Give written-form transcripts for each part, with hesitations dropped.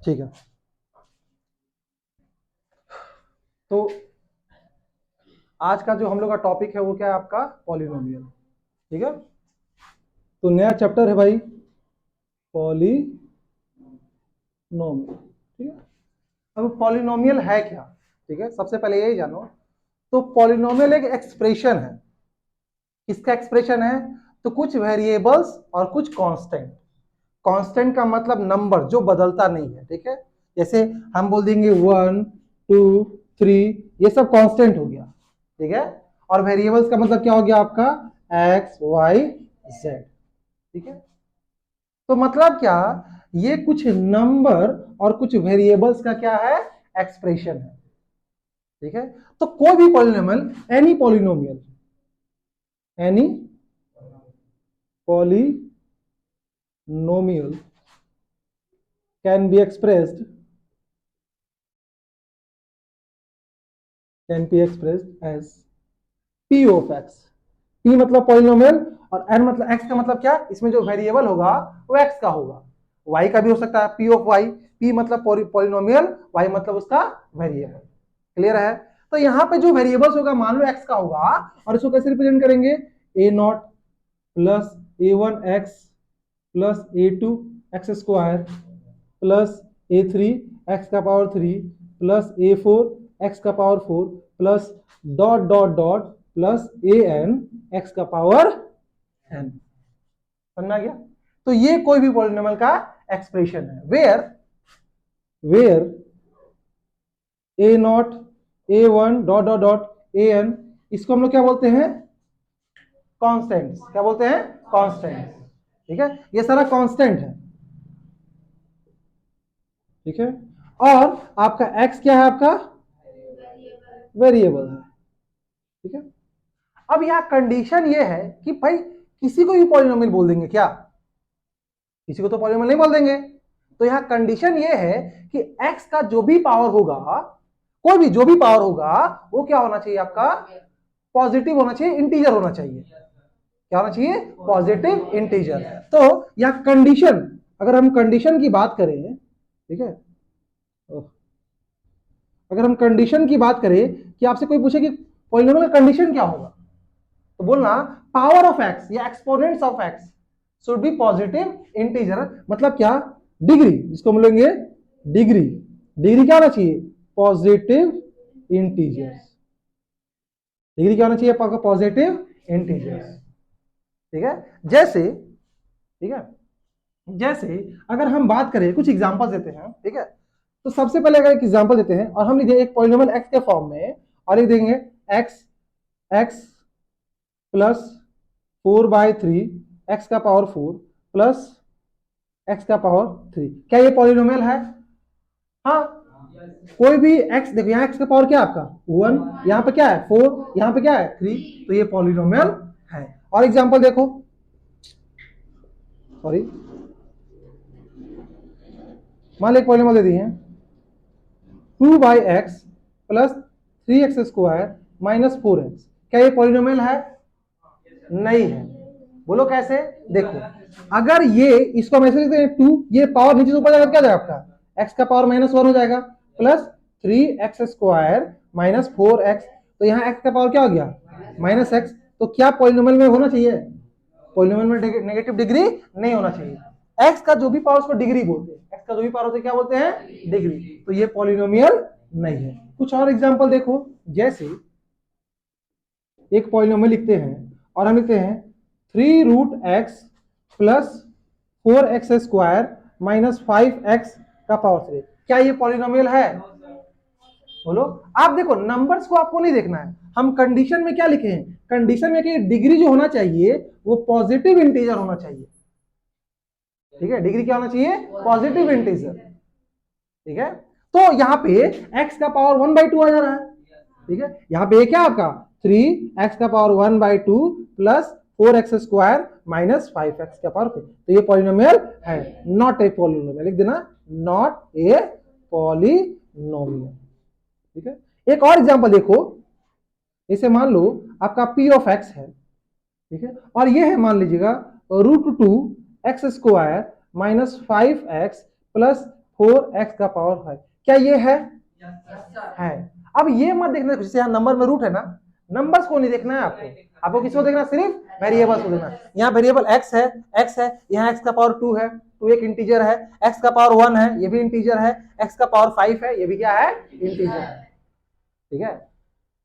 ठीक है, तो आज का जो हम लोग का टॉपिक है वो क्या है आपका, पॉलिनोमियल। ठीक है, तो नया चैप्टर है भाई, पॉलिनोमियल। ठीक है, अब पॉलिनोमियल है क्या? ठीक है, सबसे पहले यही जानो, तो पॉलिनोमियल एक एक्सप्रेशन है। किसका एक्सप्रेशन है? तो कुछ वेरिएबल्स और कुछ कांस्टेंट। कांस्टेंट का मतलब नंबर जो बदलता नहीं है। ठीक है, जैसे हम बोल देंगे 1 2 3, ये सब कांस्टेंट हो गया। ठीक है, और वेरिएबल्स का मतलब क्या हो गया आपका, एक्स वाई जेड। ठीक है, तो मतलब क्या, ये कुछ नंबर और कुछ वेरिएबल्स का क्या है, एक्सप्रेशन है। ठीक है, तो कोई भी polynomial, any polynomial, any polynomial can be expressed as p of x। p मतलब पॉलिनोमियल और n मतलब x का मतलब क्या, इसमें जो वेरिएबल होगा वो x का होगा। y का भी हो सकता है p of y। p मतलब पॉलिनोमियल, y मतलब उसका वेरिएबल। क्लियर है? तो यहाँ पे जो वेरिएबल्स होगा मान लो x का होगा, और इसको कैसे रिप्रेजेंट करेंगे, a0 plus a1 x plus a2 x square plus a3 x का पावर 3 प्लस a4 एक्स का power 4 plus dot dot dot plus an x का पावर n। समझ गया? तो ये कोई भी पॉलिनोमियल का एक्सप्रेशन है, where a0 a1 dot dot dot an, इसको हम लोग क्या बोलते हैं, कांस्टेंट्स। क्या बोलते हैं, कांस्टेंट्स। ठीक है, ये सारा कांस्टेंट है। ठीक है, और आपका x क्या है, आपका वेरिएबल है। ठीक है, अब यहां कंडीशन ये है कि भाई किसी को भी पॉलिनोमियल बोल देंगे क्या, किसी को तो पॉलिनोमियल नहीं बोल देंगे। तो यहां कंडीशन ये है कि x का जो भी पावर होगा, कोई भी जो भी पावर होगा, वो क्या होना चाहिए आपका, पॉजिटिव होना चाहिए, इंटीजर होना चाहिए। क्या होना चाहिए, पॉजिटिव इंटीजर। तो यह कंडीशन, अगर हम कंडीशन की बात करें, ठीक है, अगर हम कंडीशन की बात करें कि आपसे कोई पूछे कि पॉलिनोमियल का कंडीशन क्या होगा, तो बोलना पावर ऑफ एक्स या exponents of x should be positive integer. मतलब क्या, डिग्री, जिसको हम लेंगे डिग्री, डिग्री क्या होना चाहिए, पॉजिटिव इंटीजर्स। डिग्री क्या होना चाहिए, पॉजिटिव इंटीजर्स। ठीक है, जैसे, ठीक है, जैसे अगर हम बात करें, कुछ एग्जांपल देते हैं। ठीक है, तो सबसे पहले अगर एक एग्जांपल देते हैं और हम लिख देंगे एक पॉलिनोमियल एक्स के फॉर्म में, और लिख देंगे एक्स एक्स प्लस 4/3 एक्स का पावर 4 प्लस एक्स का पावर 3, क्या ये पॉलिनोमियल है? हाँ, कोई भी एक्स, देखो यहाँ एक्स का पावर क्या है आपका 1, यहाँ पे क्या है 4, यहाँ पे क्या है 3, तो ये पॉलिनोमियल है। और एग्जांपल देखो, सॉरी, मान लो एक पॉलिनोमियल दे दी है 2/x plus 3x square minus 4x, क्या ये पॉलिनोमियल है? नहीं है। बोलो कैसे? देखो, अगर ये, इसको हम ऐसे लिखते हैं 2, ये पावर नीचे से ऊपर जाएगा, क्या जाएगा आपका x का पावर -1 हो जाएगा, plus 3x square minus 4x, तो यहाँ x का पावर क्या हो गया, -x। तो क्या पॉलिनोमियल में होना चाहिए, पॉलिनोमियल में नेगेटिव डिग्री नहीं होना चाहिए। x का जो भी पावर उसको डिग्री बोलते हैं, x का जो भी पावर होते हैं क्या बोलते हैं, डिग्री। तो ये पॉलिनोमियल नहीं है। कुछ और एग्जांपल देखो, जैसे एक पॉलिनोमियल लिखते हैं और हम लिखते हैं 3√x plus 4x square minus 5x का पावर 3, क्या ये पॉलिनोमियल है? बोलो। आप देखो, नंबर्स को आपको नहीं देखना है, हम कंडीशन में क्या लिखे हैं, कंडीशन में कि डिग्री जो होना चाहिए वो पॉजिटिव इंटीजर होना चाहिए। ठीक है, डिग्री क्या होना चाहिए, पॉजिटिव इंटीजर। ठीक है, तो यहाँ पे x का पावर 1/2 आ जा रहा है। ठीक है, यहाँ पे क्या आपका 3x का power 1/2 plus 4x square minus 5x का पावर 4, तो ये पॉलिनोमियल है, नॉट ए पॉलिनोमियल। लिख देना, नॉट ए पॉलिनोमियल। ठीक है, एक और एग्जांपल देखो, इसे मान लो आपका p ऑफ x है। ठीक है, और ये है मान लीजिएगा √2x square minus 5x plus 4x का पावर 5। क्या ये है? अब ये मत देखना, जैसे यहाँ नंबर में रूट है ना, नंबर्स को नहीं देखना है आपको, आपको किसको देखना, सिर्फ वेरिएबल्स को देखना है। यहाँ वेरिएबल x है, यहाँ x का पावर 2 है, 2 एक इंटीजर है, x का पावर 1 है, ये भी इंटीजर है, x का पावर 5 है, ये भी क्या है, इंटीजर है। ठीक है,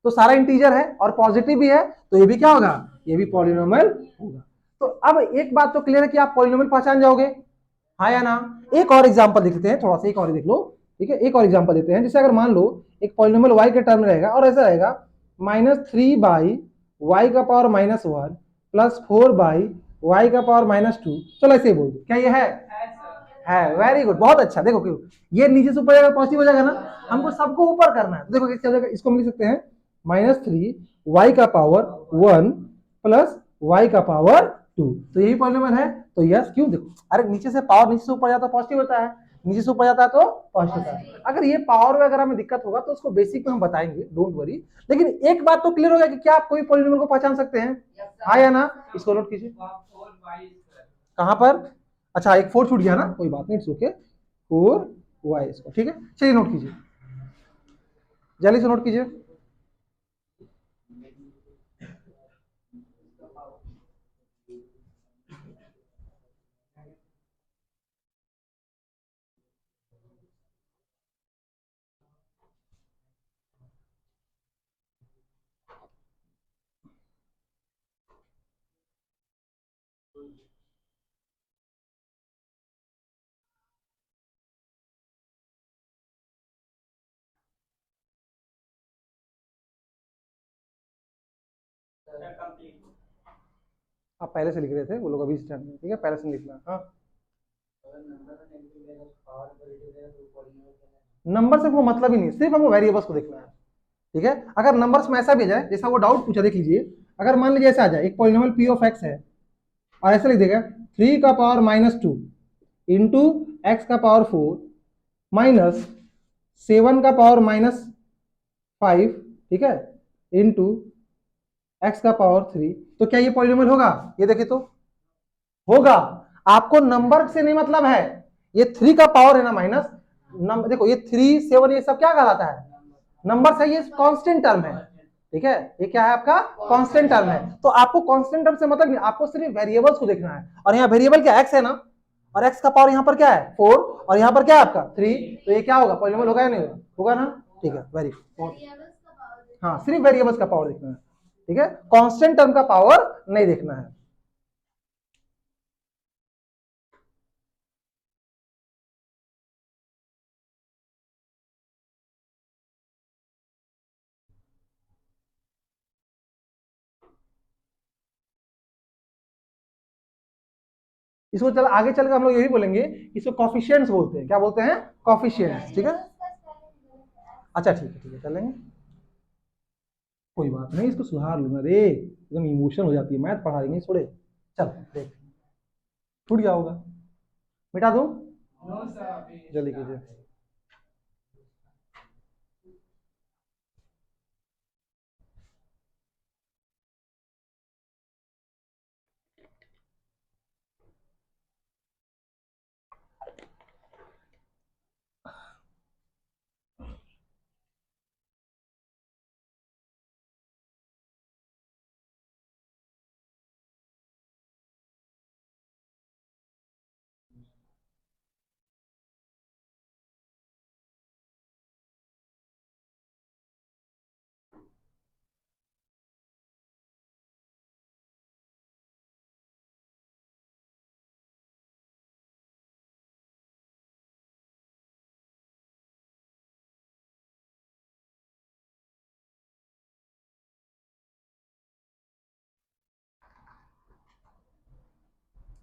तो सारा इंटीजर है और पॉजिटिव भी है, तो ये भी क्या होगा, ये भी पॉलिनोमियल होगा। तो अब एक बात तो क्लियर है कि आप पॉलिनोमियल पहचान जाओगे, हाँ या ना। एक और एग्जांपल देखते हैं, थोड़ा सा एक और देख लो। ठीक है, एक और एग्जांपल देते हैं। जैसे अगर मान लो एक पॉलिनोमियल y के टर्म में रहेगा और ऐसा रहेगा -3/y का पावर -1 प्लस 4/y का पावर -2। चलो ऐसे ही बोल दो, क्या ये है? वेरी गुड, बहुत अच्छा। देखो क्यों, ये नीचे से ऊपर जाएगा पॉजिटिव हो जाएगा ना, हमको सबको ऊपर करना है। देखो क्या हो जाएगा, इसको हम लिख सकते हैं -3y का पावर 1 प्लस y का पावर 2। तो यही पॉलिनोमियल है, तो यस। क्यों, देखो अरे नीचे से पावर नीचे से ऊपर जाता है पॉजिटिव होता है, नीचे से ऊपर जाता है तो पॉजिटिव होता है। अगर ये पावर वगैरह में दिक्कत होगा तो उसको बेसिक में हम बताएंगे, डोंट वरी। लेकिन एक बात तो क्लियर हो गया कि क्या आप कोई पॉलिनोमियल को पहचान सकते हैं, हाँ या ना। इसको नोट कीजिए, कहां पर, अच्छा एक 4 छूट गया ना, कोई बात नहीं, इट्स ओके, 4y इसको। ठीक है, चलिए नोट कीजिए, जल्दी से नोट कीजिए। आप पहले से लिख रहे थे, वो लोग अभी स्टार्ट में, ठीक है, पहले से लिखना। हाँ, नंबर से वो मतलब ही नहीं, सिर्फ हमको वेरिएबल्स को देखना है। ठीक है, अगर नंबर्स में ऐसा भी जाए, जैसा वो डाउट पूछा, देख लीजिए। अगर मान लीजिए ऐसा आ जाए, एक पॉलिनोमियल p ऑफ x है और ऐसा लिख देगा 3 का पावर -2 इंटू एक्स का पावर 4 माइनस 7 का पावर -5, ठीक है, इंटू एक्स का पावर 3, तो क्या ये पॉलिनोमियल होगा? ये देखिए तो होगा। आपको नंबर से नहीं मतलब है, ये 3 का पावर है ना माइनस नंबर, देखो ये 3 7 ये सब क्या कहलाता है, नंबर से, ये कांस्टेंट टर्म है। ठीक है, ये क्या है आपका, कांस्टेंट टर्म है। तो आपको कांस्टेंट टर्म से मतलब नहीं, आपको सिर्फ वेरिएबल्स को देखना है। और यहाँ वेरिएबल क्या, x है ना, और x का पावर यहाँ पर क्या है 4, और यहाँ पर क्या है आपका 3, तो ये क्या होगा, पॉलिनोमियल होगा या नहीं होगा, होगा ना। ठीक है, वेरी गुड। हाँ, सिर्फ वेरिएबल्स का पावर देखना है। ठीक है, कांस्टेंट टर्म का पावर नहीं देखना है। इसको चल आगे चलकर हम लोग यही बोलेंगे, इसको कॉफिशियंट्स बोलते हैं। क्या बोलते हैं, कॉफिशियंट्स। ठीक है, अच्छा ठीक है, ठीक है, चलेंगे, कोई बात नहीं, इसको सुधार लूंगा रे, एकदम इमोशन हो जाती है, मैथ पढ़ा देंगे थोड़े। चल देख, छूट गया होगा, मिटा दूं, जल्दी कीजिए।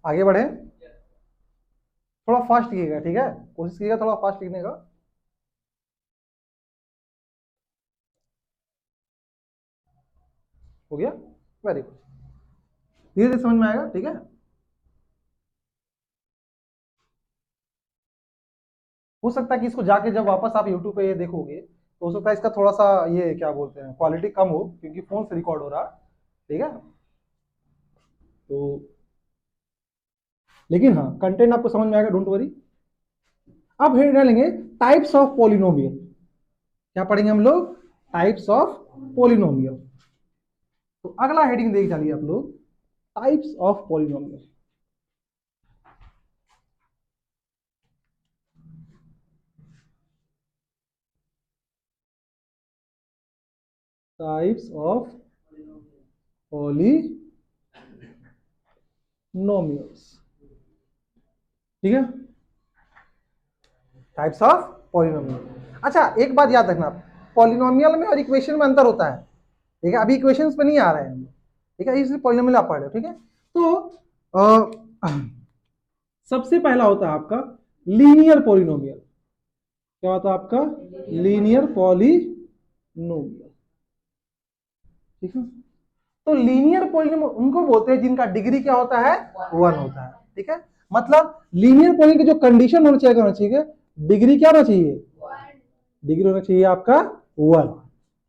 आगे बढ़े, थोड़ा फास्ट लिखिएगा, ठीक है, कोशिश कीजिएगा थोड़ा फास्ट लिखने का। हो गया, वेरी गुड, धीरे धीरे समझ में आएगा। ठीक है, हो सकता है कि इसको जाके जब वापस आप यूट्यूब पे ये देखोगे तो हो सकता है इसका थोड़ा सा ये क्या बोलते हैं, क्वालिटी कम हो, क्योंकि फोन से रिकॉर्ड हो रहा है। ठीक है, तो लेकिन हाँ, कंटेंट आपको समझ में आएगा, डोंट वरी। अब हेड डालेंगे टाइप्स ऑफ पॉलिनोमियल। क्या पढ़ेंगे हम लोग? Types of polynomial. तो अगला हेडिंग देख डालिए आप लोग, types of polynomial. Types of polynomials, ठीक है, टाइप्स ऑफ पॉलिनोमियल। अच्छा एक बात याद रखना, पॉलिनोमियल में और इक्वेशन में अंतर होता है, ठीक है, अभी इक्वेशंस पे नहीं आ रहे हैं, ठीक है, इसलिए पॉलिनोमियल आप पढ़ रहे हो, ठीक है। तो सबसे पहला होता है आपका लीनियर पॉलिनोमियल। क्या होता है आपका? लीनियर पॉलिनोमियल, ठीक है। तो लीनियर पॉलिनोमियल उनको बोलते हैं जिनका डिग्री क्या होता है? 1 होता है, ठीक है। मतलब लीनियर पॉलिनोमियल की जो कंडीशन होना चाहिए डिग्री क्या होना चाहिए? डिग्री होना चाहिए आपका 1,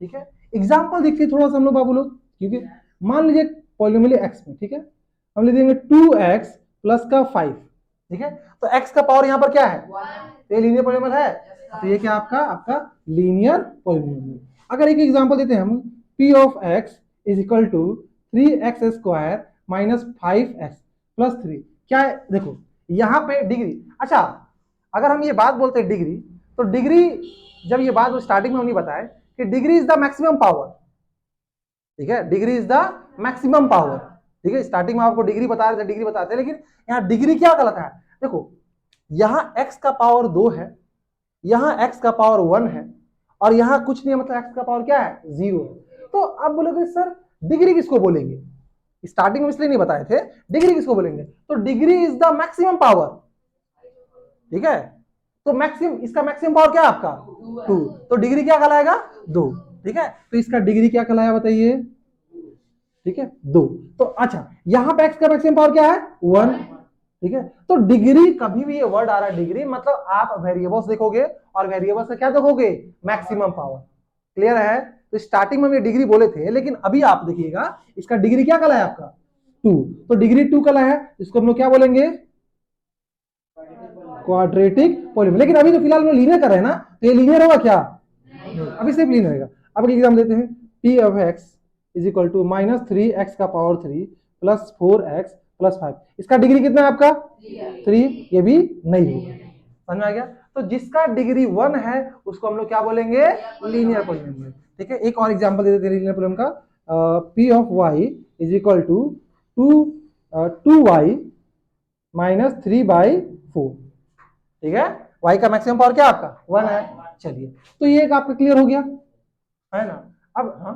ठीक है। एग्जाम्पल देखिए थोड़ा सा हम लोग बाबू लोग, क्योंकि मान लीजिए पॉलिनोमियल एक्स में, ठीक है, हम ले देंगे 2x प्लस का 5, ठीक है। तो x का पावर यहाँ पर क्या है? तो ये लीनियर पॉलिनोमियल है, तो ये क्या आपका आपका लीनियर पॉलिनोमियल। अगर एक एग्जांपल देते हैं हम, p of x is equal to 3x square minus 5x plus 3, क्या है देखो यहाँ पे डिग्री। अच्छा अगर हम ये बात बोलते हैं डिग्री, तो डिग्री जब ये बात स्टार्टिंग में हमने बताया कि degree is the maximum power, ठीक है, degree is the maximum power, ठीक है। स्टार्टिंग में आपको डिग्री बता रहे थे, डिग्री बताते हैं, लेकिन यहाँ डिग्री क्या गलत है? देखो यहाँ x का पावर 2 है, यहाँ x का पावर 1 है, और यहाँ कुछ नहीं है, मतलब x का पावर क्या है? 0 है। तो अब बोलोगे सर डिग्री किसको बोलेंगे? स्टार्टिंग में इसलिए नहीं बताए थे, डिग्री किसको बोलेंगे? तो degree is the maximum power, ठीक है। तो मैक्सिमम, इसका मैक्सिमम पावर क्या है आपका? 2, तो डिग्री क्या कहलाएगा? 2, ठीक है। तो इसका डिग्री क्या कहलाया बताइए? ठीक है 2। तो अच्छा यहाँ पे x का मैक्सिमम पावर क्या है? 1, ठीक है। तो डिग्री, कभी भी ये वर्ड आ रहा है डिग्री, मतलब आप वेरिएबल्स देखोगे और वेरिएबल्स से क्या देखोगे? Maximum power. क्लियर है? तो स्टार्टिंग में हम ये डिग्री बोले थे, लेकिन अभी आप देखिएगा इसका डिग्री क्या कहलाया आपका? 2। तो डिग्री 2 कहलाया है, इसको हम लोग क्या बोलेंगे? Quadratic polynomial. लेकिन अभी तो फिलहाल हम लीनियर कर रहे हैं ना, तो ये लीनियर होगा क्या? अभी सिर्फ लीनियर रहेगा। अब एग्जाम देते हैं, p of x is equal to minus 3x का पावर 3 प्लस 4x प्लस 5, इसका डिग्री कितना है आपका? 3, ये भी नहीं होगा। समझ में आ गया? तो जिसका डिग्री 1 है उसको हम लोग क्या बोलेंगे? लीनियर पॉलिनोमियल, ठीक है। एक और एग्जांपल दे देते हैं लीनियर पॉलिनोमियल का, p of y is equal to 2y minus 3/4, ठीक है। y का मैक्सिमम पावर क्या आपका? 1 है। चलिए तो ये एक आपका क्लियर हो गया है ना। अब हाँ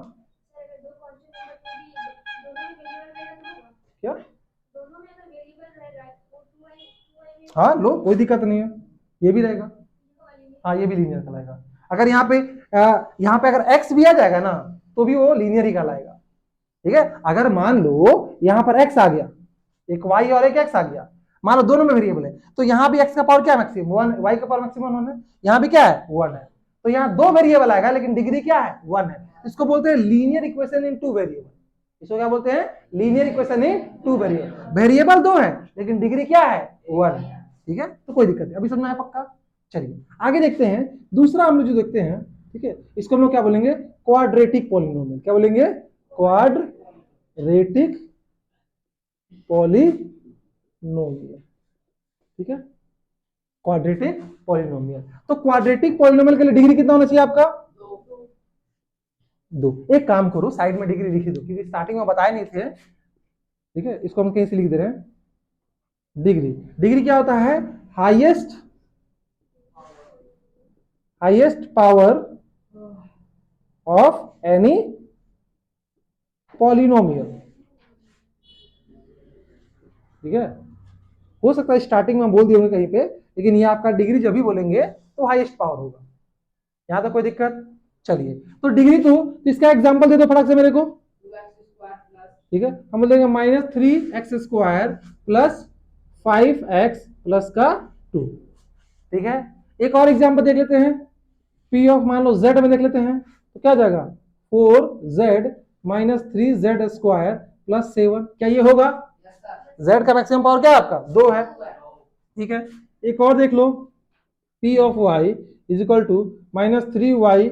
क्या? हाँ लो कोई दिक्कत नहीं है, ये भी रहेगा, हाँ ये भी लीनियर कहलाएगा। अगर यहाँ पे अगर x भी आ जाएगा ना, तो भी वो लीनियर ही कहलाएगा, ठीक है। अगर मान लो यहाँ पर x आ गया, एक y और एक x आ गया, मान लो दोनों में वेरिएबल है, तो यहाँ भी x का पावर क्या है? मैक्सिमम 1, y का पावर मैक्सिमम 1 है, यहाँ भी क्या है? 1 है। तो यहाँ दो वेरिएबल आएगा, लेकिन डिग्री क्या है? 1 है। इसको बोलते हैं लीनियर इक्वेशन इन 2 वेरिएबल। इसको क्या बोलते हैं? Linear equation in 2 variable. Variable दो है, लेकिन डिग्री क्या है? 1 है, ठीक है। तो कोई दिक्कत नहीं, अभी समझ में आया पक्का? चलिए आगे देखते हैं, दूसरा हम लोग जो देखते हैं, ठीक है, इसको हम लोग क्या बोलेंगे? Quadratic polynomial. क्या बोलेंगे? क्वाड्रेटिक पॉलिनोमियल, ठीक है, क्वाड्रेटिक पॉलिनोमियल। तो क्वाड्रेटिक पॉलिनोमियल के लिए डिग्री कितना होना चाहिए आपका? 2। एक काम करो साइड में डिग्री लिख दो, क्योंकि स्टार्टिंग में बताए नहीं थे, ठीक है। इसको हम कहीं से लिख दे रहे हैं, डिग्री। डिग्री क्या होता है? Highest power of any polynomial, ठीक है। हो सकता है स्टार्टिंग में बोल दिए होंगे कहीं पे, लेकिन ये आपका डिग्री जब भी बोलेंगे तो हाईएस्ट पावर होगा। यहां तक कोई दिक्कत? चलिए तो डिग्री तो इसका एग्जांपल दे दो फटाक से मेरे को, ठीक है। हम बोल देंगे minus 3x square plus 5x plus का 2, ठीक है। एक और एग्जांपल देख लेते हैं, p ऑफ मान लो z में देख लेते हैं, तो क्या जाएगा? 4z minus 3z square plus 7, क्या ये होगा? z का मैक्सिमम पावर क्या है आपका? 2 है, ठीक है। एक और देख लो, P of Y is equal to -3y²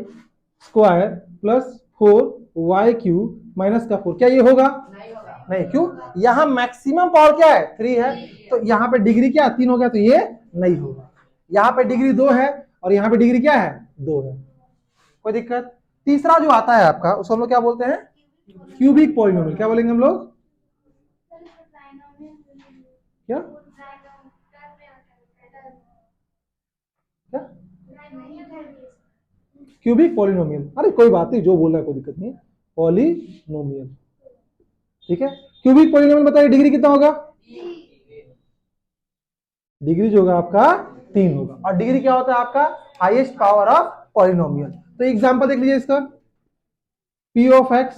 plus 4y³ minus का 4, क्या ये होगा? नहीं, क्यों? यहां मैक्सिमम पावर क्या है? 3 है, तो यहाँ पे डिग्री क्या 3 हो गया, तो ये नहीं होगा। यहाँ पे डिग्री 2 है और यहाँ पे डिग्री क्या है? 2 है, कोई दिक्कत? तीसरा जो आता है आपका, उसको हम लोग क्या बोलते हैं? Cubic polynomial. क्या बोलेंगे हम लोग? क्या क्या? Cubic polynomial. अरे कोई बात नहीं, जो बोल रहा है कोई दिक्कत नहीं, पॉलिनोमियल, ठीक है। क्यूबिक पॉलिनोमियल बताइए, डिग्री कितना होगा? डिग्री जो होगा आपका 3 होगा, और डिग्री क्या होता है आपका? Highest power of polynomial. तो एग्जांपल देख लीजिए इसका, p of x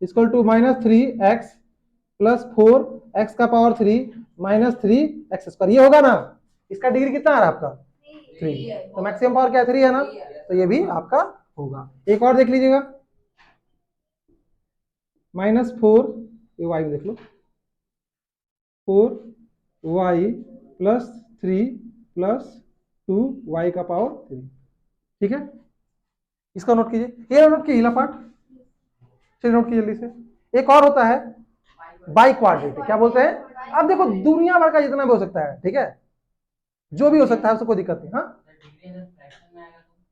equal to -3x plus 4x का पावर 3 -3x², ये होगा ना? इसका डिग्री कितना आ रहा है आपका? 3, तो मैक्सिमम पावर क्या 3 है ना, तो ये भी आपका होगा। एक और देख लीजिएगा, -4, ये y में देख लो, 4y प्लस 3 प्लस 2y का पावर 3, ठीक है। इसका नोट कीजिए, ये नोट कीजिए पार्ट, चलिए नोट कीजिए जल्दी से। एक और होता है बाई क्वाड्रेटिक, क्या बोलते हैं? अब देखो दुनिया भर का जितना भी हो सकता है, ठीक है, जो भी हो सकता है, उसको कोई दिक्कत नहीं। हाँ,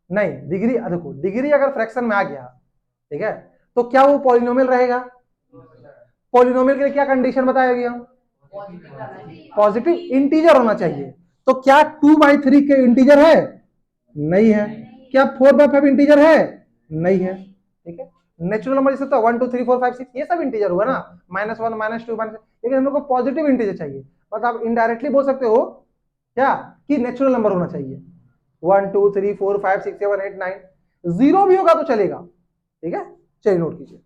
नहीं, डिग्री देखो, डिग्री अगर फ्रैक्शन में आ गया, ठीक है, तो क्या वो पॉलिनोमियल रहेगा? पॉलिनोमियल के लिए क्या कंडीशन बताया गया? पॉजिटिव इंटीजर होना चाहिए। तो क्या 2/3 के इंटीजर है? नहीं है। क्या 4/5 इंटीजर है? नहीं है, ठीक है। नेचुरल नंबर जैसे तो 1 2 3 4 5 6 ये सब इंटीजर हुआ ना, -1 -2 लेकिन हम लोग को पॉजिटिव इंटीजर चाहिए। बट आप इनडायरेक्टली बोल सकते हो क्या कि नेचुरल नंबर होना चाहिए, 1 2 3 4 5 6 7 8 9, जीरो भी होगा तो चलेगा, ठीक है। चलिए नोट कीजिए,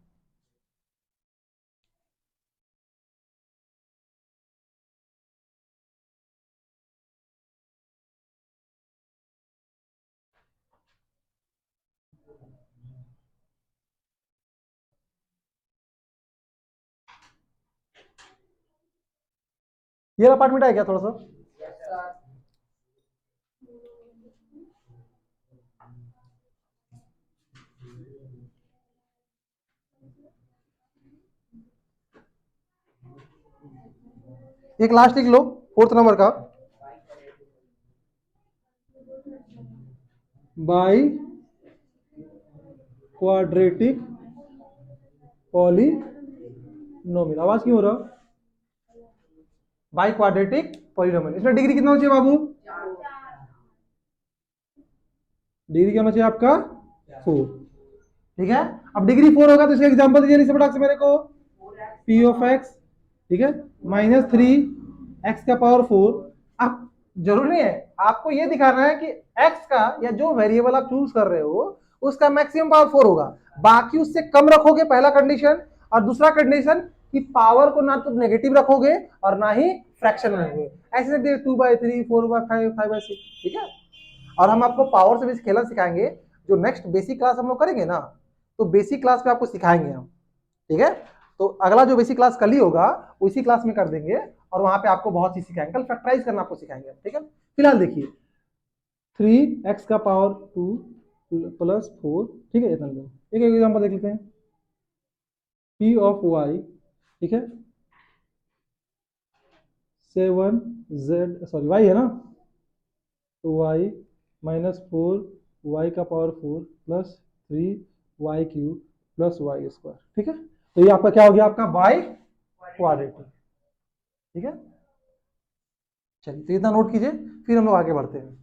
ये वाला पार्ट मिटा है क्या थोड़ा सा? एक लास्ट लिख लो, 4th नंबर का, बाई क्वाड्रेटिक पॉलिनोमियल। आवाज क्यों हो रहा? बाई क्वाड्रेटिक पॉलिनोमियल, इसमें डिग्री कितना होना चाहिए बाबू? डिग्री क्या होना चाहिए आपका? 4, ठीक है। अब डिग्री 4 होगा तो इसका एग्जांपल दीजिए इसे फटाक से मेरे को। p ऑफ x, ठीक है, -3x का पावर 4। अब जरूरी नहीं है आपको ये दिखाना है कि x का या जो वेरिएबल आप चूज कर रहे हो उसका मैक्सिमम पावर 4 होगा, बाकी उससे कम रखोगे, पहला कंडीशन। और दूसरा कंडीशन कि पावर को ना तो नेगेटिव रखोगे और ना ही फ्रैक्शन में रखोगे। ऐसे 2/3 4/5 5/6, ठीक है। और हम आपको पावर से भी खेलना सिखाएंगे, जो नेक्स्ट बेसिक क्लास हम लोग करेंगे ना, तो बेसिक क्लास में आपको सिखाएंगे हम, ठीक है। तो अगला जो बेसिक क्लास कल ही होगा उसी क्लास में कर देंगे, और वहां पे आपको बहुत चीज सिखाएंगे, कल फैक्टराइज करना आपको सिखाएंगे, ठीक है। फिलहाल देखिए, 3x का पावर 2 प्लस 4, ठीक है, इतना एक एग्जांपल देख लेते हैं। p ऑफ y, ठीक है, 7z, y है ना, तो y -4y का power 4 plus 3y³ plus y², ठीक है। तो ये आपका क्या हो गया? आपका बाई क्वाड्रेटिक, ठीक है। चलिए तो इतना नोट कीजिए, फिर हम लोग आगे बढ़ते हैं।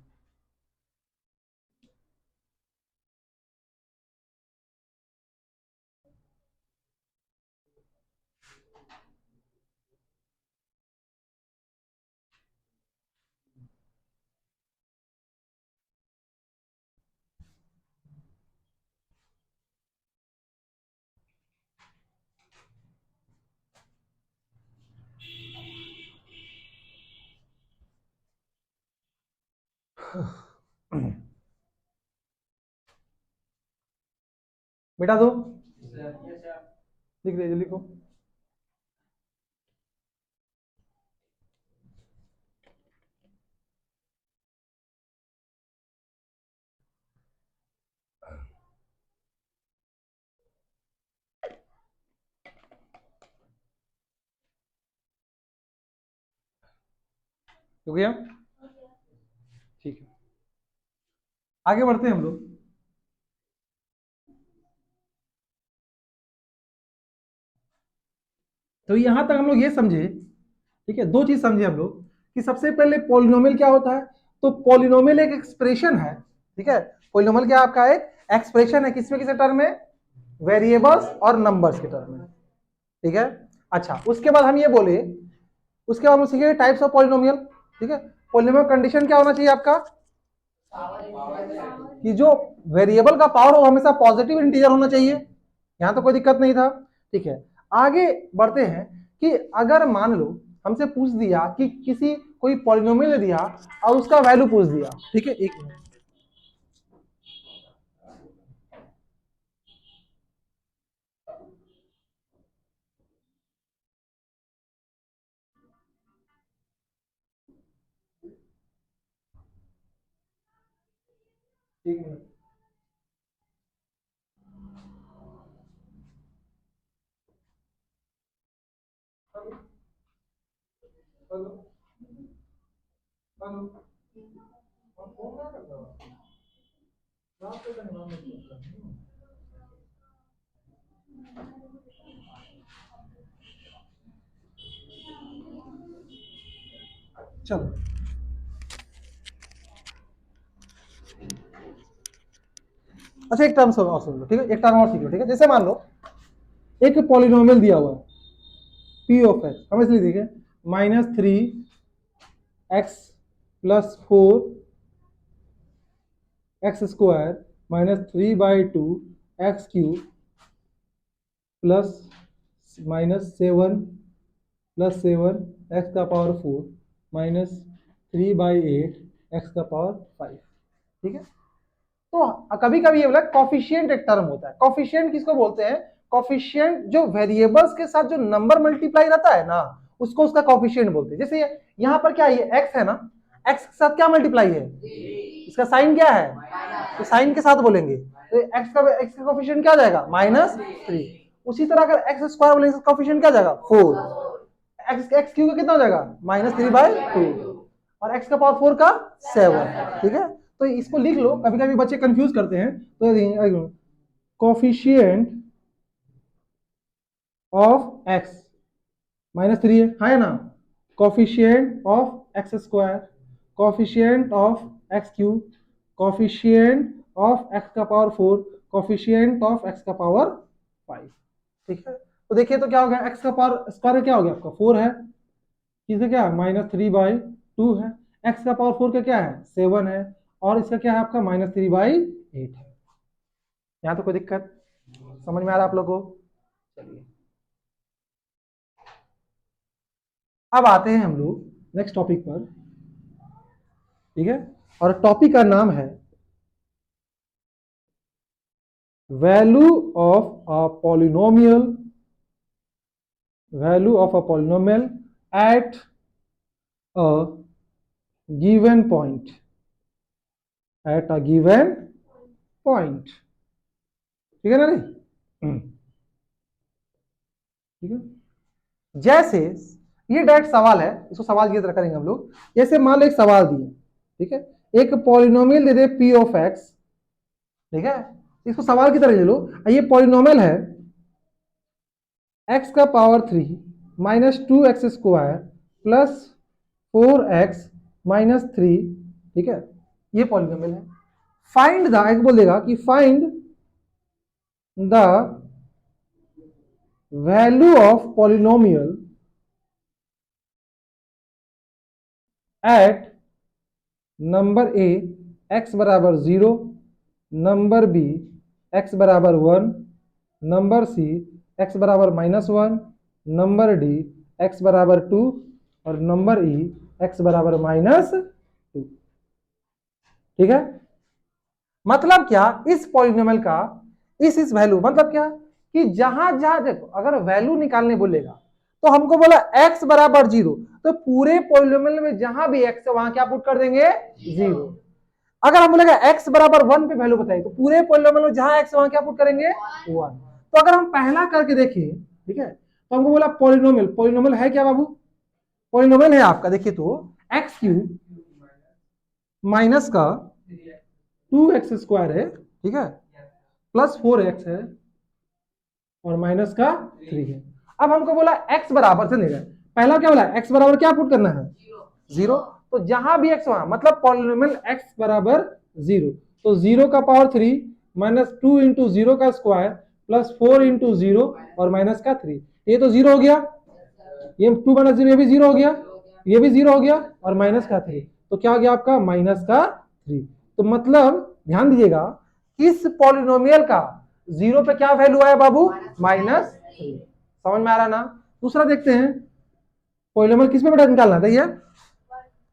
बेटा दो, लिख लीजिए, लिखो। हो गया? ठीक है, आगे बढ़ते हैं हम लोग। तो यहां तक हम लोग ये समझे, ठीक है, दो चीज समझे हम लोग कि सबसे पहले पॉलिनोमियल क्या होता है। तो पॉलिनोमियल एक एक्सप्रेशन है, ठीक है। पॉलिनोमियल क्या आपका एक एक्सप्रेशन है, किसमें किस टर्म में, वेरिएबल्स और नंबर्स के टर्म में, ठीक है। अच्छा, उसके बाद हम ये बोले, उसके बाद हम सीखे टाइप्स ऑफ पॉलिनोमियल, ठीक है। पॉलिनोमियल कंडीशन क्या होना चाहिए आपका, कि जो वेरिएबल का पावर हो हमेशा पॉजिटिव इंटीजर होना चाहिए, यहां तो कोई दिक्कत नहीं था, ठीक है। आगे बढ़ते हैं कि अगर मान लो हमसे पूछ दिया कि किसी कोई पॉलिनोमियल दिया और उसका वैल्यू पूछ दिया, ठीक है, एक मिनट, एक मिनट। हेलो हेलो, फोन ना कर रहा, बात तो करने वाला नहीं। चलो, अच्छा एक टर्म और सुन लो, ठीक है, एक टर्म और सीख लो, ठीक है। जैसे मान लो एक पॉलिनोमियल दिया हुआ है पी ऑफ एक्स, हम इसलिए देखें -3x+4 x square -3/2 x³ plus -7 x⁴ -3/8 x⁵, ठीक है। तो कभी कभी ये बोला कॉफिशिएंट एक टर्म होता है। कॉफिशिएंट किसको बोलते हैं, कॉफिशिएंट जो वेरिएबल्स के साथ जो नंबर मल्टीप्लाई रहता है ना, उसको उसका कॉफिशिएंट बोलते हैं। जैसे यहां पर क्या है, एक्स है ना, एक्स के साथ क्या मल्टीप्लाई है, इसका साइन क्या है, तो साइन के साथ बोलेंगे, तो एक्स का कॉफिशिएंट क्या आ जाएगा, -3। उसी तरह अगर एक्स स्क्वायर बोलेंगे कॉफिशिएंट क्या आ जाएगा, 4। एक्स क्यू का कितना हो जाएगा, -3/2, और एक्स का पावर 4 का 7, ठीक है। तो इसको लिख लो, कभी कभी बच्चे कंफ्यूज करते हैं, तो कोफिशिएंट ऑफ एक्स -3 है ना, coefficient of x square, coefficient of x cube, coefficient of x का पावर 4, कोफिशिएंट ऑफ एक्स का पावर 5, ठीक है। तो देखिए तो क्या हो गया, एक्स का पावर स्क्वायर क्या हो गया आपका 4 है, किसका क्या है -3/2 है, एक्स का पावर 4 का क्या है 7 है, और इसका क्या है आपका -3/8 है। यहाँ तो कोई दिक्कत समझ में आ रहा है आप लोगों को? चलिए अब आते हैं हम लोग नेक्स्ट टॉपिक पर, ठीक है। और टॉपिक का नाम है value of a polynomial, value of a polynomial at a given point, at a given point, ठीक है ना रे, ठीक है। जैसे ये डायरेक्ट सवाल है, इसको सवाल की तरह करेंगे हम लोग। जैसे मान लो एक सवाल दिए, ठीक है, एक polynomial they they P of x, ठीक है, इसको सवाल की तरह ले लो। ये पॉलिनोमियल है एक्स का पावर 3 -2x² +4x-3, ठीक है, ये पॉलिनोमियल है। फाइंड द, एक बोल देगा कि find the value of polynomial at number a x बराबर 0, नंबर बी x बराबर 1, नंबर सी x बराबर -1, नंबर डी x बराबर 2, और नंबर ई x बराबर -2, ठीक है। मतलब क्या इस पॉलिनोमियल का, इस वैल्यू मतलब क्या, कि जहां जहां देखो अगर वैल्यू निकालने बोलेगा तो हमको बोला x बराबर 0, तो पूरे पॉलिनोमियल में जहां भी x है वहां क्या पुट कर देंगे 0। अगर हम बोलेगा x बराबर 1 पे वैल्यू बताइए, तो पूरे पॉलिनोमियल में जहां x है वहां क्या पुट करेंगे 1। तो अगर हम पहला करके देखिए, ठीक है, तो हमको बोला पॉलिनोमियल, पॉलिनोमियल है क्या बाबू, पॉलिनोमियल है आपका, देखिए तो एक्स क्यूब माइनस का 2x² है, ठीक है, प्लस 4x है और माइनस का 3 है। अब हमको बोला x बराबर से देगा, पहला क्या बोला, x बराबर क्या पुट करना है, 0। तो जहां भी x वहां मतलब पॉलिनोमियल x बराबर 0, तो 0 का पावर 3 माइनस 2 इंटू 0 का स्क्वायर प्लस 4 इंटू 0 और माइनस का 3, ये तो 0 हो गया, ये 2 माइनस 0 ये भी 0 हो गया, ये भी 0 हो गया और माइनस का 3, तो क्या हो गया आपका माइनस का 3। तो मतलब ध्यान दीजिएगा, इस पॉलिनोमियल का 0 पे क्या वैल्यू आया बाबू, -3। समझ में आ रहा ना। दूसरा देखते हैं, पॉलिनोमियल किस पे बेटा निकालना था, ये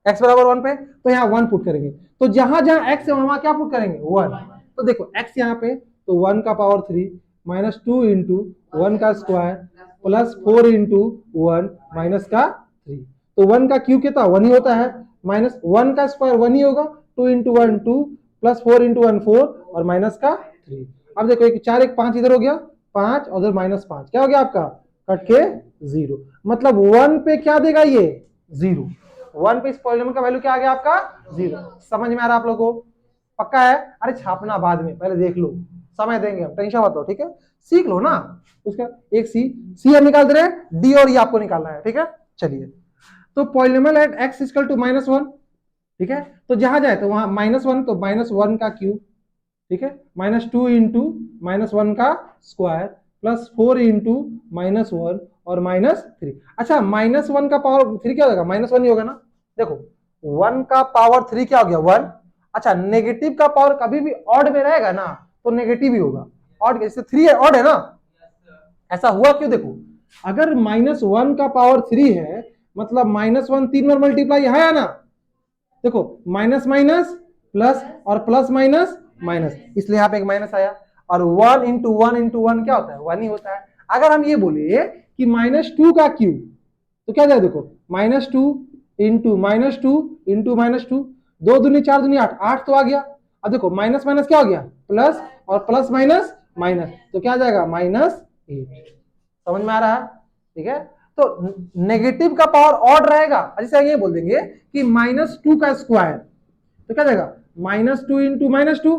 x बराबर 1 पे, तो यहाँ 1 पुट करेंगे, तो जहां जहां x है वहां क्या पुट करेंगे, 1। तो देखो x यहाँ पे, तो 1 का पावर 3 माइनस 2 इंटू 1 का स्क्वायर प्लस 4 इंटू 1 माइनस का 3, तो 1 का क्यूब कितना 1 ही होता है, माइनस 1 का स्क्वायर 1 ही होगा, 2 इंटू 1 2 प्लस 4 इंटू 1 4 और माइनस का 3। अब देखो एक 4 एक 5 इधर हो गया 5 और उधर -5, क्या हो गया आपका, कट के 0, मतलब 1 पे क्या देगा ये 0, 1 पे इस पॉलिनोमियल का वैल्यू क्या आ गया आपका 0। समझ में आ रहा है आप लोगों को, पक्का है, अरे छापना बाद में, पहले देख लो, समय देंगे हम, टेंशन मत लो, ठीक है, सीख लो ना। उसका एक सी हम निकाल दे रहे हैं, डी और ये आपको निकालना है, ठीक है। चलिए, तो polynomial at x equal to -1, ठीक है, तो जहां जाए तो वहां -1, तो -1 का क्यूब, ठीक है, -2 इंटू -1 का स्क्वायर प्लस 4 इंटू -1 और -3। अच्छा, -1 का पावर 3 क्या होगा, -1 ही होगा ना। देखो 1 का पावर 3 क्या हो गया 1। अच्छा, नेगेटिव का पावर कभी भी ऑड में रहेगा ना, तो नेगेटिव ही होगा, ऑड जैसे 3 है, ऑड है ना। ऐसा हुआ क्यों, देखो अगर -1 का पावर 3 है, मतलब -1 3 बार मल्टीप्लाई यहाँ है ना, देखो माइनस माइनस प्लस और प्लस माइनस माइनस, इसलिए यहाँ पे एक माइनस आया, और 1 इंटू 1 इंटू 1 क्या होता है 1 ही होता है। अगर हम ये बोले कि -2 का क्यूब, तो क्या जाए, देखो -2 इंटू -2 2 दूनी 4 दूनी 8, 8 तो आ गया। अब देखो माइनस माइनस क्या हो गया प्लस और प्लस माइनस माइनस, तो क्या जाएगा -8। समझ में आ रहा है, ठीक है। तो नेगेटिव का पावर ऑड रहेगा, जैसे ये बोल देंगे कि -2 का स्क्वायर, तो क्या जाएगा -2 इंटू -2,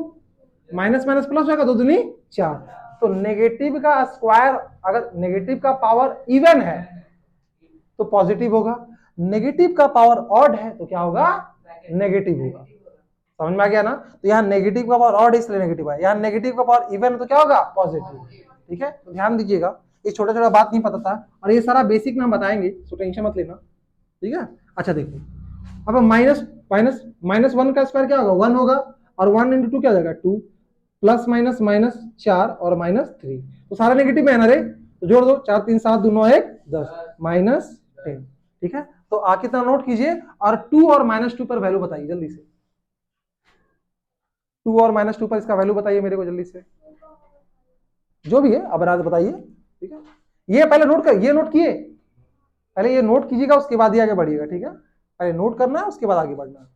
माइनस माइनस प्लस होगा, 2 दूनी 4। तो नेगेटिव का स्क्वायर, अगर नेगेटिव का पावर इवन है तो पॉजिटिव होगा, नेगेटिव का पावर ऑड है तो क्या होगा नेगेटिव होगा। समझ में आ गया ना। तो यहाँ नेगेटिव का पावर ऑड है इसलिए नेगेटिव है, यहाँ नेगेटिव का पावर इवन है तो क्या होगा पॉजिटिव, ठीक है। तो ध्यान दीजिएगा, ये छोटा छोटा बात नहीं पता था, और ये सारा बेसिक में हम बताएंगे, तो टेंशन मत लेना, ठीक है। अच्छा देखो, अब -1 का स्क्वायर क्या होगा 1 होगा, और 1 इंटू 2 क्या हो जाएगा 2, प्लस माइनस -4 और -3, तो सारा नेगेटिव में है ना रे, तो जोड़ दो 4 3 7 2 9 1 10 -10, ठीक है। तो आगे इतना नोट कीजिए, और 2 और -2 पर वैल्यू बताइए जल्दी से, 2 और -2 पर इसका वैल्यू बताइए मेरे को जल्दी से, जो भी है अब रात बताइए, ठीक है। ये पहले नोट कर, ये नोट किए, पहले ये नोट कीजिएगा उसके बाद ही आगे बढ़िएगा, ठीक है। पहले नोट करना है उसके बाद आगे बढ़ना है।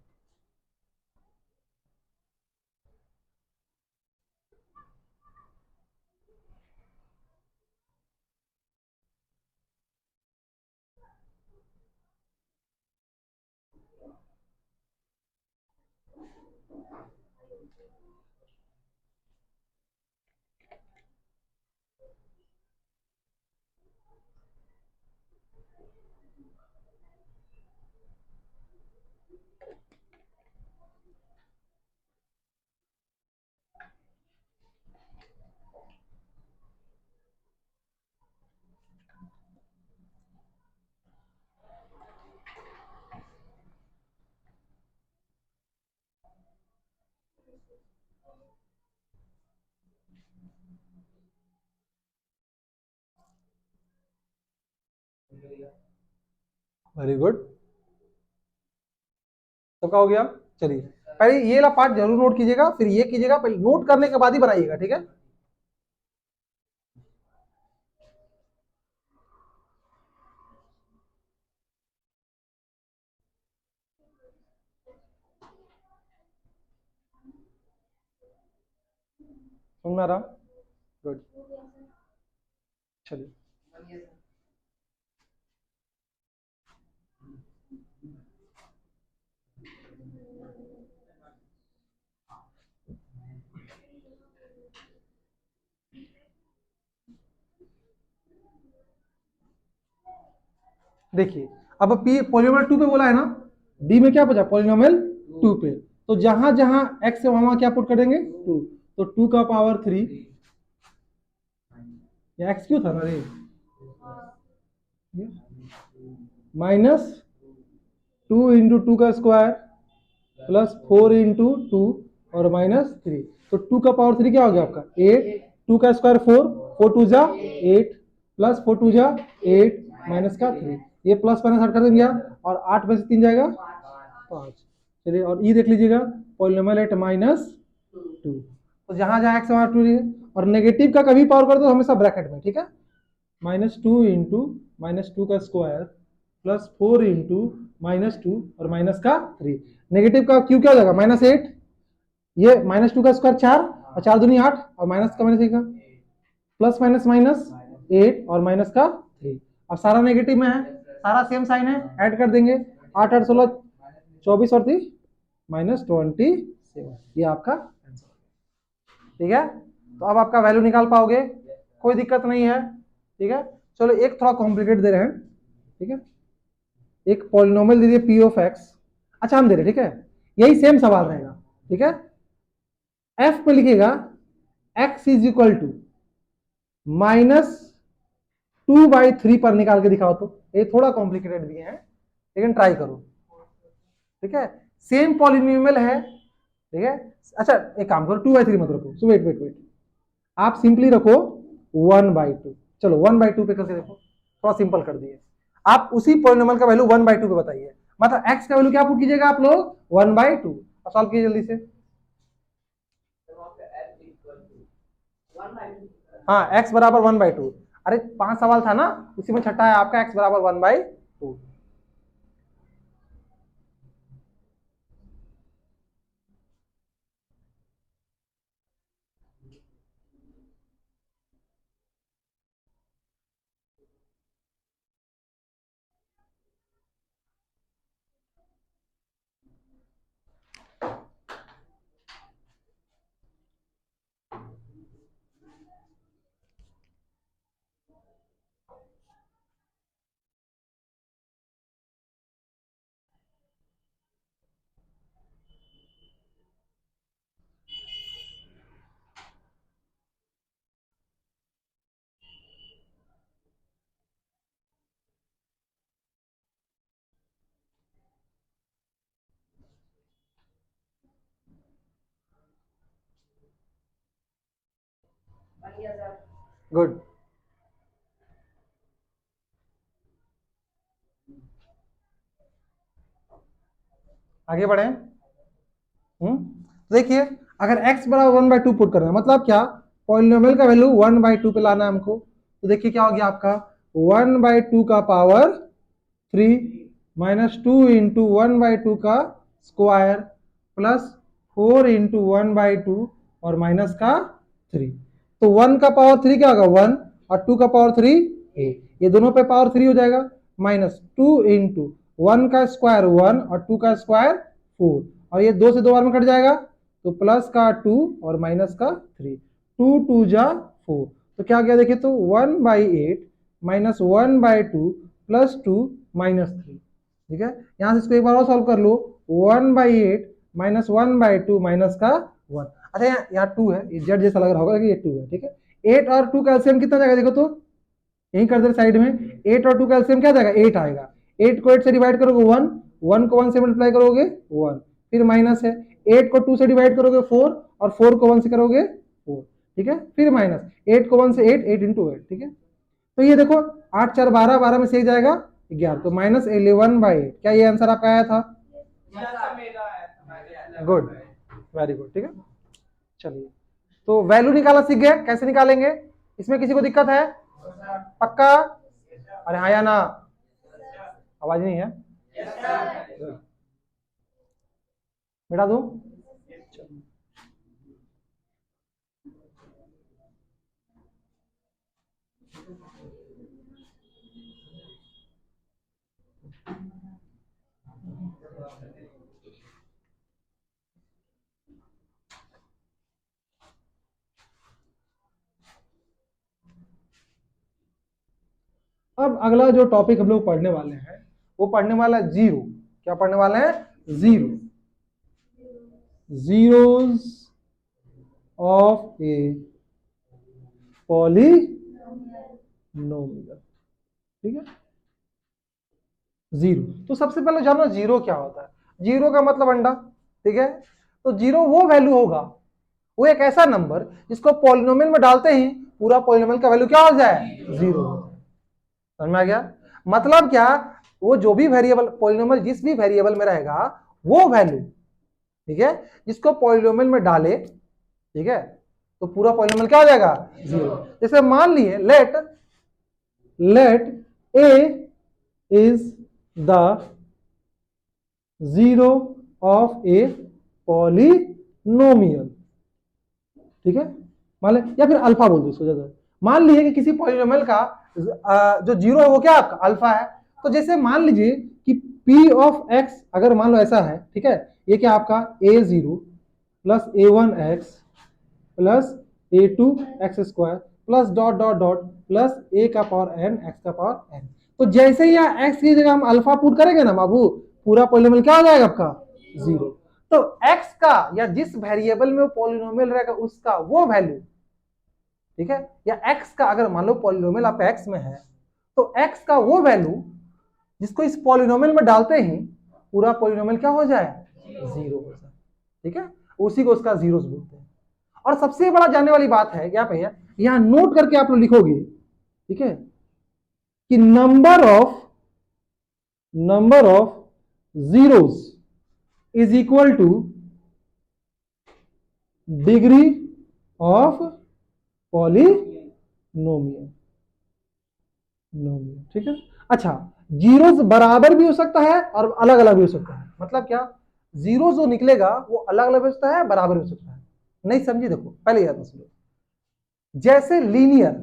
वेरी गुड, सबका हो गया। चलिए, पहले ये वाला पार्ट जरूर नोट कीजिएगा, फिर ये कीजिएगा, पहले नोट करने के बाद ही बनाइएगा, ठीक है। समझ में आ रहा, गुड। चलिए, देखिए अब पी पॉलिनोमियल 2 पे बोला है ना, डी में क्या बचा पॉलिनोमियल 2 पे, तो जहां जहां एक्स है वहां क्या पुट कर देंगे 2, तो 2 का पावर 3, या एक्स क्यों था ना रे, माइनस 2 इंटू 2 का स्क्वायर प्लस 4 इंटू 2 और माइनस 3, तो 2 का पावर 3 क्या हो गया आपका 8, 2 का स्क्वायर 4, 4 टू जा 8 प्लस 4 टू जा 8 माइनस का 3, ये प्लस माइनस हट कर देंगे और 8 में से 3 जाएगा 5। चलिए और ई देख लीजिएगा पॉलिनोमियल 8 माइनस 2, तो जहां जहां एक्स वहां 2 है, और नेगेटिव का कभी पावर कर दो हमेशा ब्रैकेट में, ठीक है, माइनस 2 इंटू माइनस 2 का स्क्वायर प्लस 4 इंटू माइनस 2 और माइनस का 3, नेगेटिव का क्यू क्या हो जाएगा -8, ये -2 का स्क्वायर 4 और 4 दूनी 8 और माइनस का माइनस का प्लस माइनस माइनस 8 और माइनस का 3, अब सारा नेगेटिव में है, सारा सेम साइन है, ऐड कर देंगे 8 8 16 24 और 3 -27, ये आपका आंसर, ठीक है। तो अब आपका वैल्यू निकाल पाओगे, कोई दिक्कत नहीं है, ठीक है। चलो एक थोड़ा कॉम्प्लिकेट दे रहे हैं, ठीक है, एक पॉलिनोमियल दे दिए पी ऑफ एक्स, अच्छा हम दे रहे, ठीक है, यही सेम सवाल रहेगा, ठीक है। एफ पे लिखिएगा एक्स इज इक्वल टू -2/3 पर निकाल के दिखाओ, तो ये थोड़ा कॉम्प्लिकेटेड दिए हैं लेकिन ट्राई करो, ठीक है, सेम पॉलिनोमियल है, ठीक है। अच्छा एक काम करो 2/3 मत रखो, सो वेट वेट वेट, आप सिंपली रखो 1/2, चलो 1/2 पे करके देखो, थोड़ा सिंपल कर दिए, आप उसी पॉलिनोमियल का वैल्यू 1/2 पे बताइए, मतलब x का वैल्यू क्या पुट कीजिएगा आप लोग 1/2, अब सॉल्व कीजिए जल्दी से, हाँ x बराबर 1/2, अरे 5 सवाल था ना, उसी में छठा है आपका x बराबर 1/2, गुड, आगे बढ़े, तो देखिए अगर x बराबर 1/2 पुट करना है मतलब क्या, पॉलिनोमियल का वैल्यू 1/2 पे लाना है हमको, तो देखिए क्या हो गया आपका 1/2 का पावर 3 -2 इंटू 1/2 का स्क्वायर प्लस 4 इंटू 1/2 और माइनस का 3, तो 1 का पावर 3 क्या होगा 1 और 2 का पावर 3 8, ये दोनों पे पावर 3 हो जाएगा, -2 इंटू 1 का स्क्वायर 1 और 2 का स्क्वायर 4, और ये 2 से 2 बार में कट जाएगा, तो प्लस का 2 और माइनस का 3, 2 2 जा 4, तो क्या गया देखिए, तो 1/8 -1/2 +2 -3, ठीक है, यहां से इसको एक बार और सॉल्व कर लो, 1/8 -1/2 माइनस का 1, अच्छा यहाँ 2 है, ये जेड जैसा लग रहा होगा कि ये 2 है, ठीक है, 8 और 2 का एलसीएम कितना जाएगा देखो तो, यही कर दे साइड में, 8 और 2 का एलसीएम क्या जाएगा 8 आएगा, 8 को 8 से डिवाइड करोगे 1, 1 को 1 से मल्टीप्लाई करोगे 1, फिर माइनस है, 8 को 2 से डिवाइड करोगे 4 और 4 को 1 से करोगे 4, ठीक है, फिर माइनस 8 को 1 से 8, 8 इंटू 8, ठीक है, तो ये देखो 8 4 12, 12 में से एक जाएगा 11, तो -11/8, क्या ये आंसर आपका आया था, गुड, वेरी गुड, ठीक है। चलिए तो वैल्यू निकालना सीख गए, कैसे निकालेंगे, इसमें किसी को दिक्कत है, पक्का, अरे हाँ या ना, आवाज नहीं है, मिटा दो, अब अगला जो टॉपिक हम लोग पढ़ने वाले हैं वो पढ़ने वाला है जीरो। क्या पढ़ने वाले हैं? Zero. Zeros of a polynomial. ठीक है, जीरो। तो सबसे पहले जानो जीरो क्या होता है। जीरो का मतलब अंडा। ठीक है, तो जीरो वो वैल्यू होगा, वो एक ऐसा नंबर जिसको पॉलिनोमियल में डालते ही पूरा पॉलिनोमियल का वैल्यू क्या हो जाए? जीरो हो जाए। समझ में आ गया? मतलब क्या, वो जो भी वेरिएबल पॉलिनोमियल जिस भी वेरिएबल में रहेगा वो वैल्यू, ठीक है, जिसको पॉलिनोमियल में डाले, ठीक है, तो पूरा पॉलिनोमियल क्या हो जाएगा? जीरो। जैसे मान लिए let a is the zero of a polynomial. ठीक है, मान ले, या फिर अल्फा बोल दो इसको ज्यादा। मान लीजिए कि किसी पॉलिनोमियल का जो जीरो है वो क्या आपका अल्फा है। तो जैसे मान लीजिए कि पी ऑफ एक्स अगर मान लो ऐसा है, ठीक है, ये क्या आपका A zero plus A one X plus A two X square plus dot dot dot plus A का पावर एन एक्स का पावर एन। तो जैसे ही यहाँ एक्स की जगह हम अल्फा पुट करेंगे ना बाबू, पूरा पॉलिनोमियल क्या हो जाएगा आपका? जीरो। तो x का या जिस वेरिएबल में पॉलिनोमियल रहेगा उसका वो वैल्यू, ठीक है, या x का अगर मान लो पॉलिनोमियल आपका x में है तो x का वो वैल्यू जिसको इस पॉलिनोमियल में डालते ही पूरा पॉलिनोमियल क्या हो जाए? जीरो हो जाए। ठीक है, उसी को उसका जीरोस बोलते हैं। और सबसे बड़ा जानने वाली बात है क्या भैया, यहां नोट करके आप लोग लिखोगे, ठीक है, कि number of zeros is equal to degree of polynomial. ठीक है, अच्छा, जीरोस बराबर भी हो सकता है और अलग अलग भी हो सकता है। मतलब क्या, जीरो जो निकलेगा वो अलग अलग हो सकता है, बराबर हो सकता है। नहीं समझी? देखो पहले याद सुनो। जैसे लीनियर,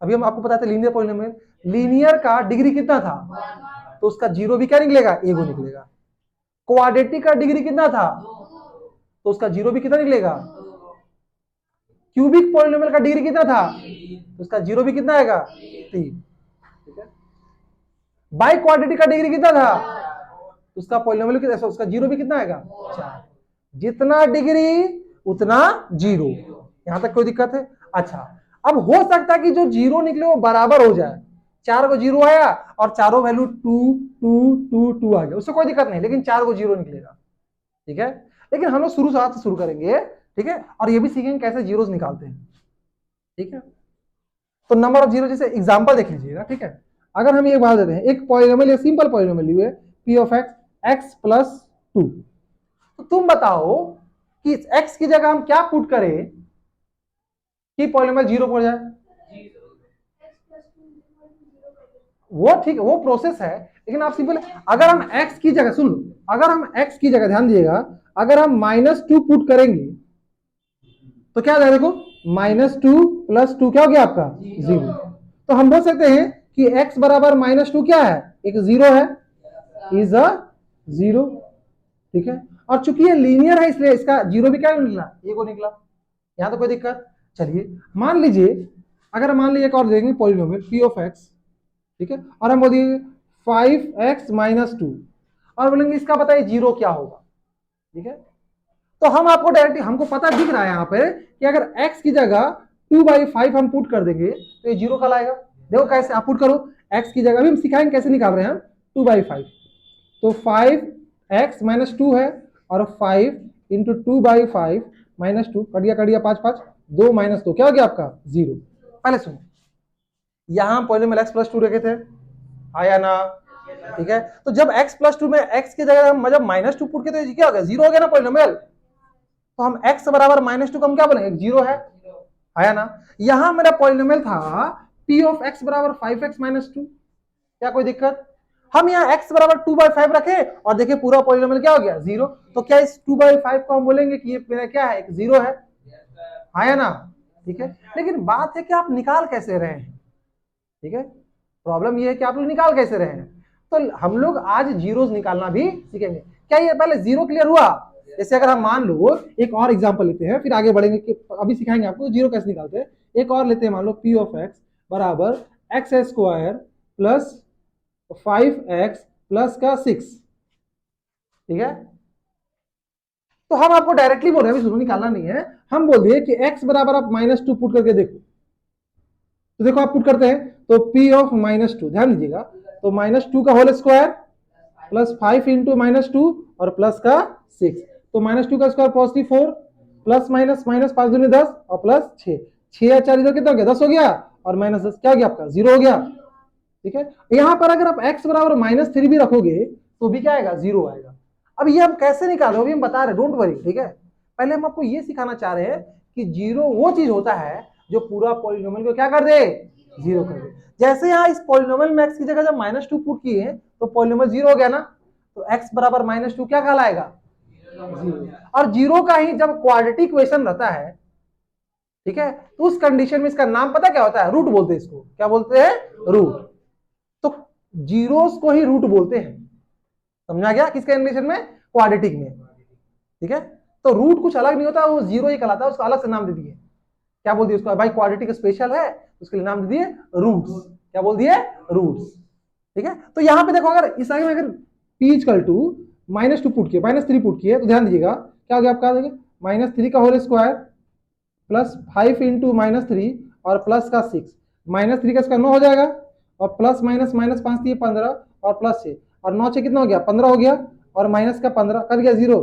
अभी हम आपको बताते लीनियर पॉलिनोमियल, लीनियर का डिग्री कितना था तो उसका जीरो भी क्या निकलेगा? एगो निकलेगा। क्वाड्रेटिक का डिग्री कितना था तो उसका जीरो भी कितना निकलेगा? क्यूबिक पॉलिनोमियल का डिग्री कितना था तो उसका जीरो भी कितना आएगा? 3। ठीक है, बाई क्वाड्रेटिक का डिग्री कितना था तो उसका पॉलिनोमियल कितना, उसका जीरो भी कितना आएगा? 4। जितना डिग्री उतना जीरो। यहां तक कोई दिक्कत है? अच्छा, अब हो सकता है कि जो जीरो निकले वो बराबर हो जाए। 4 को जीरो आया और चारों वैल्यू 2 2 2 2 आ गया, उससे कोई दिक्कत नहीं, लेकिन 4 को जीरो निकलेगा। ठीक है, लेकिन हम लोग शुरू से शुरू करेंगे, ठीक है, और ये भी सीखेंगे कैसे जीरोस निकालते हैं। ठीक है, तो नंबर ऑफ जीरो, जैसे एग्जांपल देख लीजिएगा। ठीक है, अगर हम ये बात देते हैं, एक पॉलिनोमियल, ये सिंपल पॉलिनोमियल लिए P of x x plus 2, तो तुम बताओ कि एक्स की जगह हम क्या पुट करें कि पॉलिनोमियल जीरो पड़ जाए? वो ठीक, वो प्रोसेस है, लेकिन आप सिंपल, अगर हम x की जगह, सुन लो, अगर हम x की जगह, ध्यान दिएगा, अगर हम -2 पुट करेंगे तो क्या जाएगा? देखो, -2 + 2 क्या हो गया आपका? जीरो। तो हम बोल सकते हैं कि x बराबर -2 क्या है? एक जीरो है, इज अ जीरो। ठीक है, और चूंकि ये लीनियर है इसलिए इसका जीरो भी क्या निकला? ये को निकला। यहां तो कोई दिक्कत? चलिए मान लीजिए, अगर मान लीजिए एक और देंगे पॉलिनोमियल p ऑफ x, ठीक है, और हम बोलेंगे 5x - 2 और बोलेंगे इसका बताइए जीरो क्या होगा। ठीक है, तो हम आपको डायरेक्टली, हमको पता दिख रहा है यहाँ पे कि अगर x की जगह 2/5 हम पुट कर देंगे तो ये जीरो कल आएगा। देखो कैसे आप पुट करो, x की जगह भी हम सिखाएंगे कैसे निकाल रहे हैं हम, 2/5, तो 5x - 2 है और 5 × 2/5 - 2 कट गया 5 5 2 - 2 क्या हो गया आपका? जीरो। पहले सुनो, यहां पॉलिनोमियल x + 2 रखे थे, आया ना? ठीक है, तो जब x + 2 में x की जगह हम जब -2 पुट के तो क्या हो गया? जीरो हो गया ना पॉलिनोमियल। तो हम x बराबर -2 को हम क्या बोलेंगे? जीरो है, आया ना? यहां मेरा पॉलिनोमियल था p ऑफ x बराबर 5x - 2, क्या कोई दिक्कत? हम यहाँ x बराबर 2/5 रखे और देखिए पूरा पॉलिनोमियल क्या हो गया? जीरो। तो क्या इस 2/5 को हम बोलेंगे कि ये मेरा क्या है? एक जीरो है, आया ना? ठीक है, लेकिन बात है कि आप निकाल कैसे रहे हैं। ठीक है, प्रॉब्लम ये है कि आप लोग निकाल कैसे रहे हैं। तो हम लोग आज जीरोस निकालना भी सीखेंगे। क्या ये पहले जीरो क्लियर हुआ? जैसे अगर हम मान लो एक और एग्जांपल लेते हैं, फिर आगे बढ़ेंगे कि अभी सिखाएंगे आपको जीरो कैसे निकालते हैं। एक और लेते हैं, मान लो p ऑफ x बराबर x² प्लस 5x प्लस का 6, ठीक है। तो हम आपको डायरेक्टली बोल रहे हैं, अभी शुरू निकालना नहीं है, हम बोल दिए कि x बराबर आप -2 पुट करके देखो। तो देखो आप पुट करते हैं तो p ऑफ -2, ध्यान दीजिएगा, तो -2 का होल स्क्वायर प्लस 5 इंटू -2 और प्लस का 6, तो -2 का square positive 4 plus minus minus 5 दूनी 10 और प्लस 6, 6 या 4 इधर कितना हो गया 10 हो गया और -10 क्या हो गया आपका 0 हो गया, ठीक है। यहाँ पर अगर आप x बराबर -3 भी रखोगे तो भी क्या आएगा 0 आएगा। अब ये हम कैसे निकालो अभी हम बता रहे, डोंट वरी, ठीक है। पहले हम आपको ये सिखाना चाह रहे हैं कि 0 वो चीज होता है जो पूरा पॉलिनोमियल को क्या कर दे 0 कर दे। जैसे यहाँ इस पॉलिनोमियल में x की जगह जब -2 पुट किए तो पॉलिनोमियल 0 हो गया ना, तो x बराबर -2 क्या कहलाएगा 0, और 0 का ही जब क्वाड्रेटिक इक्वेशन रहता है, ठीक है, तो उस कंडीशन में इसका नाम पता क्या होता है, रूट बोलते हैं इसको, क्या बोलते हैं रूट। तो जीरोस को ही रूट बोलते हैं, समझा गया, किस कंडीशन में क्वाड्रेटिक में, ठीक है। तो रूट कुछ अलग नहीं होता, वो 0 ही कहलाता है, उसको अलग से नाम दे दिए, क्या बोल दिए उसको, भाई क्वाड्रेटिक स्पेशल है उसके लिए नाम दे दिए रूट्स, क्या बोल दिए रूट्स, ठीक है। तो यहां पे देखो अगर इस आगे में अगर p इक्वल टू -2 पुट किए -3 पुट किए तो ध्यान दीजिएगा क्या हो गया आपका, -3 का होल स्क्वायर प्लस 5 इंटू -3 और प्लस का 6, -3 का स्क्वायर 9 हो जाएगा और प्लस माइनस माइनस 5 दिए 15 और प्लस 6 और 9 से कितना हो गया 15 हो गया और माइनस का 15 कर गया 0,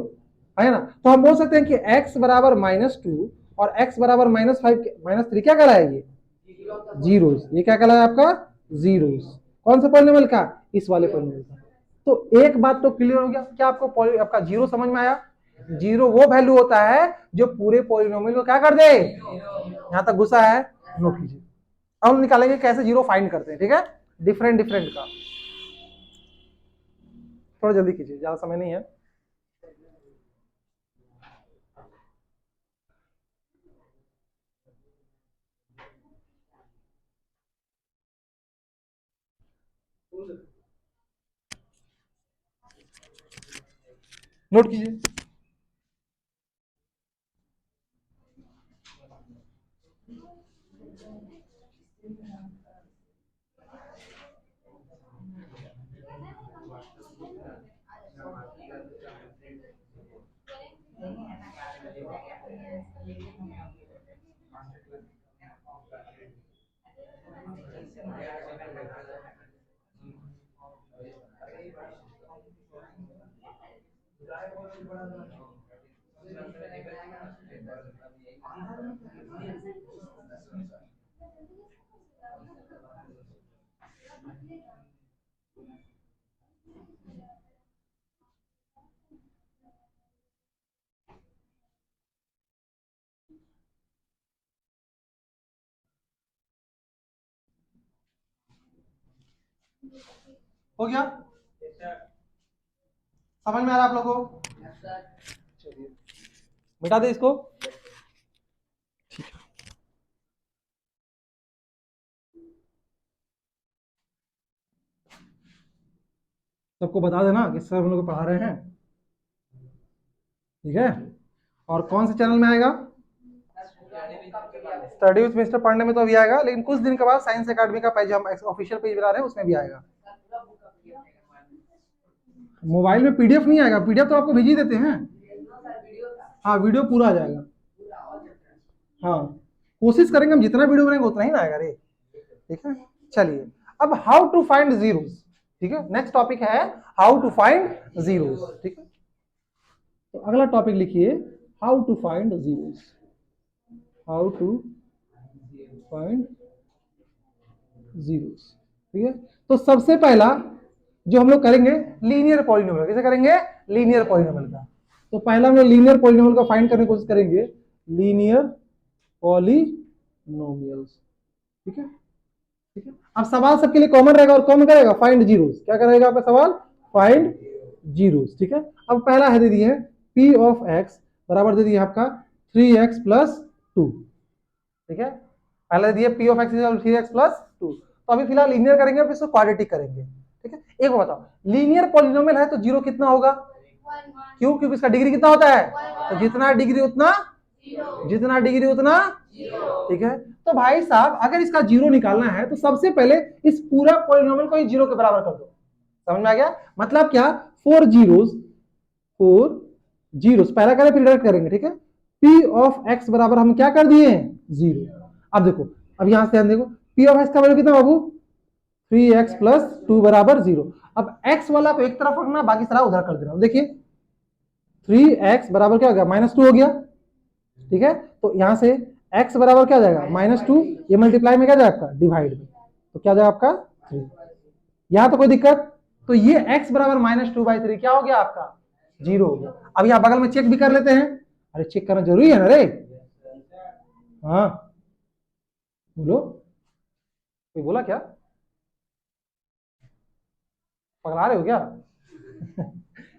है ना। तो हम बोल सकते हैं कि x बराबर -2 और x बराबर -5 -3 क्या कहलाया, ये जीरोस, ये क्या कहलाया आपका जीरोस, कौन सा पॉलिनोमियल का, इस वाले पॉलिनोमियल का। तो एक बात तो क्लियर हो गया, क्या आपको आपका जीरो समझ में आया, जीरो वो वैल्यू होता है जो पूरे पॉलिनोमियल को क्या कर दे, यहां तक गुस्सा है नोट कीजिए। अब हम निकालेंगे कैसे जीरो फाइंड करते हैं, ठीक है, डिफरेंट डिफरेंट का, थोड़ा जल्दी कीजिए ज्यादा समय नहीं है। नोट कीजिए, हो गया, समझ में आ रहा आप लोगों को, चलिए मिटा दे इसको, ठीक है। सबको बता देना कि सर हम लोग पढ़ा रहे हैं, ठीक है। और कौन से चैनल में आएगा, स्टडी विद मिस्टर पढ़ने में तो अभी आएगा, लेकिन कुछ दिन के बाद साइंस एकेडमी का पेज हम ऑफिशियल पेज बना रहे हैं उसमें भी आएगा। मोबाइल में पीडीएफ नहीं आएगा, पीडीएफ तो आपको भेज ही देते हैं, हाँ वीडियो पूरा आ जाएगा, हाँ कोशिश करेंगे हम जितना वीडियो बनाएंगे उतना ही ना आएगा रे, ठीक है। चलिए अब हाउ टू फाइंड जीरोस, ठीक है, नेक्स्ट टॉपिक है हाउ टू फाइंड जीरोस, ठीक है। तो अगला टॉपिक लिखिए how to find zeros, how to find zeros, ठीक है। तो सबसे पहला जो हम लोग करेंगे लीनियर पॉलिनोमियल, कैसे करेंगे लीनियर पॉलिनोमियल का। तो पहला हम लोग लीनियर पॉलिनोमियल का फाइंड करने की कोशिश करेंगे, लीनियर पॉलिनोमियल्स, ठीक है, ठीक है। अब सवाल सबके लिए कॉमन रहेगा और कौन करेगा फाइंड जीरोस, क्या करेगा आपका सवाल फाइंड जीरोस, ठीक है। अब पहला है दे दिए p ऑफ x बराबर दे दिए आपका 3x प्लस 2, ठीक है, पहले दिए p of x 3x plus 2। तो अभी फिलहाल लीनियर करेंगे और इसको क्वाड्रेटिक करेंगे, ठीक है। एक बात बताओ, लीनियर पॉलिनोमियल है तो जीरो कितना होगा, क्यों, क्योंकि इसका डिग्री कितना होता है, तो जितना डिग्री उतना, जितना डिग्री उतना, ठीक है। तो भाई साहब अगर इसका जीरो निकालना है तो सबसे पहले इस पूरा पॉलिनोमियल को ही जीरो के बराबर कर दो। समझ में आ गया? मतलब क्या, 4 जीरोस पहला करें फिर डायरेक्ट करेंगे, ठीक है। पी ऑफ एक्स बराबर हम क्या कर दिए, जीरो। अब देखो, अब यहां से हम देखो पी ऑफ एक्स का वैल्यू कितना बाबू, 3x+2 बराबर जीरो। अब x वाला को एक तरफ रखना, बाकी सारा उधर कर देना। देखिए 3x बराबर क्या हो गया, -2 हो गया, ठीक है। तो यहां से x बराबर क्या हो जाएगा, -2, ये मल्टीप्लाई में क्या जाएगा आपका, डिवाइड में, तो क्या जाएगा आपका 3। यहां तो कोई दिक्कत, तो ये x बराबर -2/3 क्या हो गया आपका, जीरो हो गया। अब यहाँ बगल में चेक भी कर लेते हैं, अरे चेक करना जरूरी है ना रे, हाँ बोलो, कोई बोला क्या, पकड़ा रहे हो क्या?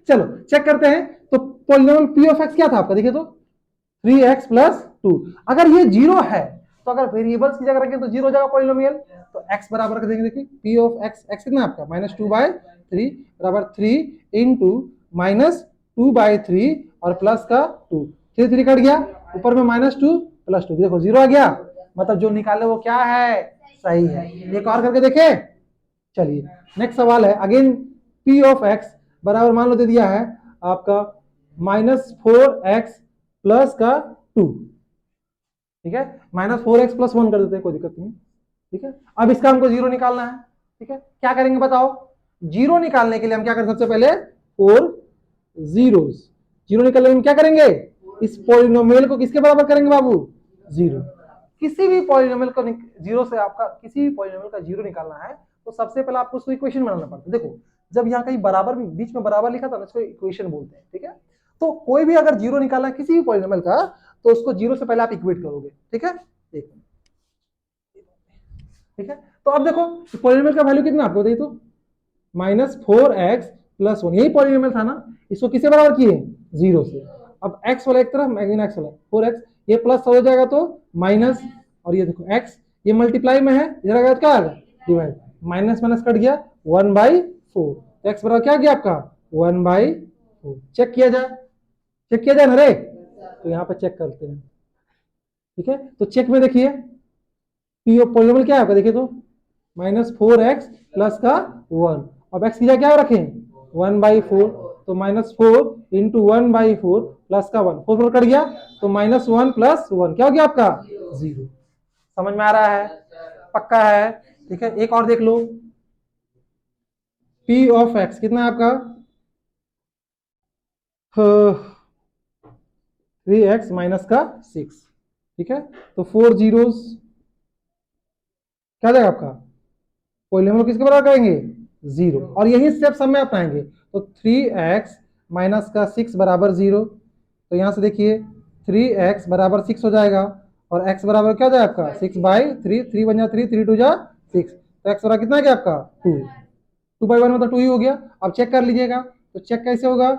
चलो चेक करते हैं। तो पॉलिनोमियल पी ऑफ एक्स क्या था आपका, देखिए तो 3x+2। अगर ये जीरो है तो अगर वेरिएबल्स की जगह रखें तो जीरो हो जाएगा पॉलिनोमियल। तो x बराबर कर देंगे, देखिए पी ऑफ एक्स, एक्स कितना आपका -2/3 बराबर 3 इंटू -2/3 और प्लस का 2, 3 कट गया, ऊपर में -2 + 2, देखो जीरो आ गया, मतलब जो निकाले वो क्या है, सही है। एक और करके देखे, चलिए नेक्स्ट सवाल है। अगेन पी ऑफ एक्स बराबर मान लो दे दिया है आपका -4x प्लस का 2, ठीक है। -4x+1 कर देते हैं, कोई दिक्कत नहीं, ठीक है। अब इसका हमको जीरो निकालना है, ठीक है। क्या करेंगे बताओ, जीरो निकालने के लिए हम क्या करें, सबसे पहले 4 जीरोस, जीरो निकालने में क्या करेंगे, इस पॉलिनोमियल को किसके बराबर करेंगे बाबू, जीरो। किसी भी पॉलिनोमियल को जीरो से आपका किसी भी पॉलिनोमियल का जीरो निकालना है तो सबसे पहले आपको उसको इक्वेशन बनाना पड़ता है। देखो जब यहाँ कहीं बराबर बीच में बराबर लिखा था ना, इसको इक्वेशन बोलते हैं, ठीक है। तो कोई भी अगर जीरो निकालना है किसी भी पॉलिनोमियल का तो उसको जीरो से पहले आप इक्वेट करोगे, ठीक है। ठीक है, तो अब देखो पॉलिनोमियल का वैल्यू कितना आपको बताइए तो, -4x+1, यही पॉलिनोमियल था ना, इसको किससे बराबर किए, जीरो से। अब x वाला एक तरफ, x वाला 4x, ये प्लस हो जाएगा तो माइनस, और ये देखो x, ये मल्टीप्लाई में है, इधर आएगा तो क्या आएगा, डिवाइड, माइनस माइनस कट गया 1/4, तो x बराबर क्या गया आपका 1/4। चेक किया जाए, चेक किया जाए ना रे, तो यहाँ पे चेक करते हैं, ठीक है। तो चेक में देखिए पी ऑफ पॉलिनोमियल क्या है आपका, देखिए तो -4x प्लस का 1, अब x की जगह क्या रखें 1/4, तो -4 इंटू 1/4 प्लस का 1, 4 कट गया, तो -1 + 1 क्या हो गया आपका, जीरो। समझ में आ रहा है, पक्का है, ठीक है। एक और देख लो, पी ऑफ एक्स कितना है आपका 3x माइनस का 6, ठीक है। तो 4 जीरोस क्या जाएगा आपका, पॉलिनोमियल किसके बराबर करेंगे, जीरो, और यही स्टेप सब में अपनाएंगे। तो 3x माइनस का 6 बराबर जीरो, तो यहां से देखिए 3x बराबर 6 हो जाएगा, और x बराबर क्या हो जाएगा आपका 6/3, 3 बन जा 3, 3 2 जा 6, तो x बराबर कितना है आपका 2, 2/1 मतलब 2 ही हो गया। अब चेक कर लीजिएगा, तो चेक कैसे होगा,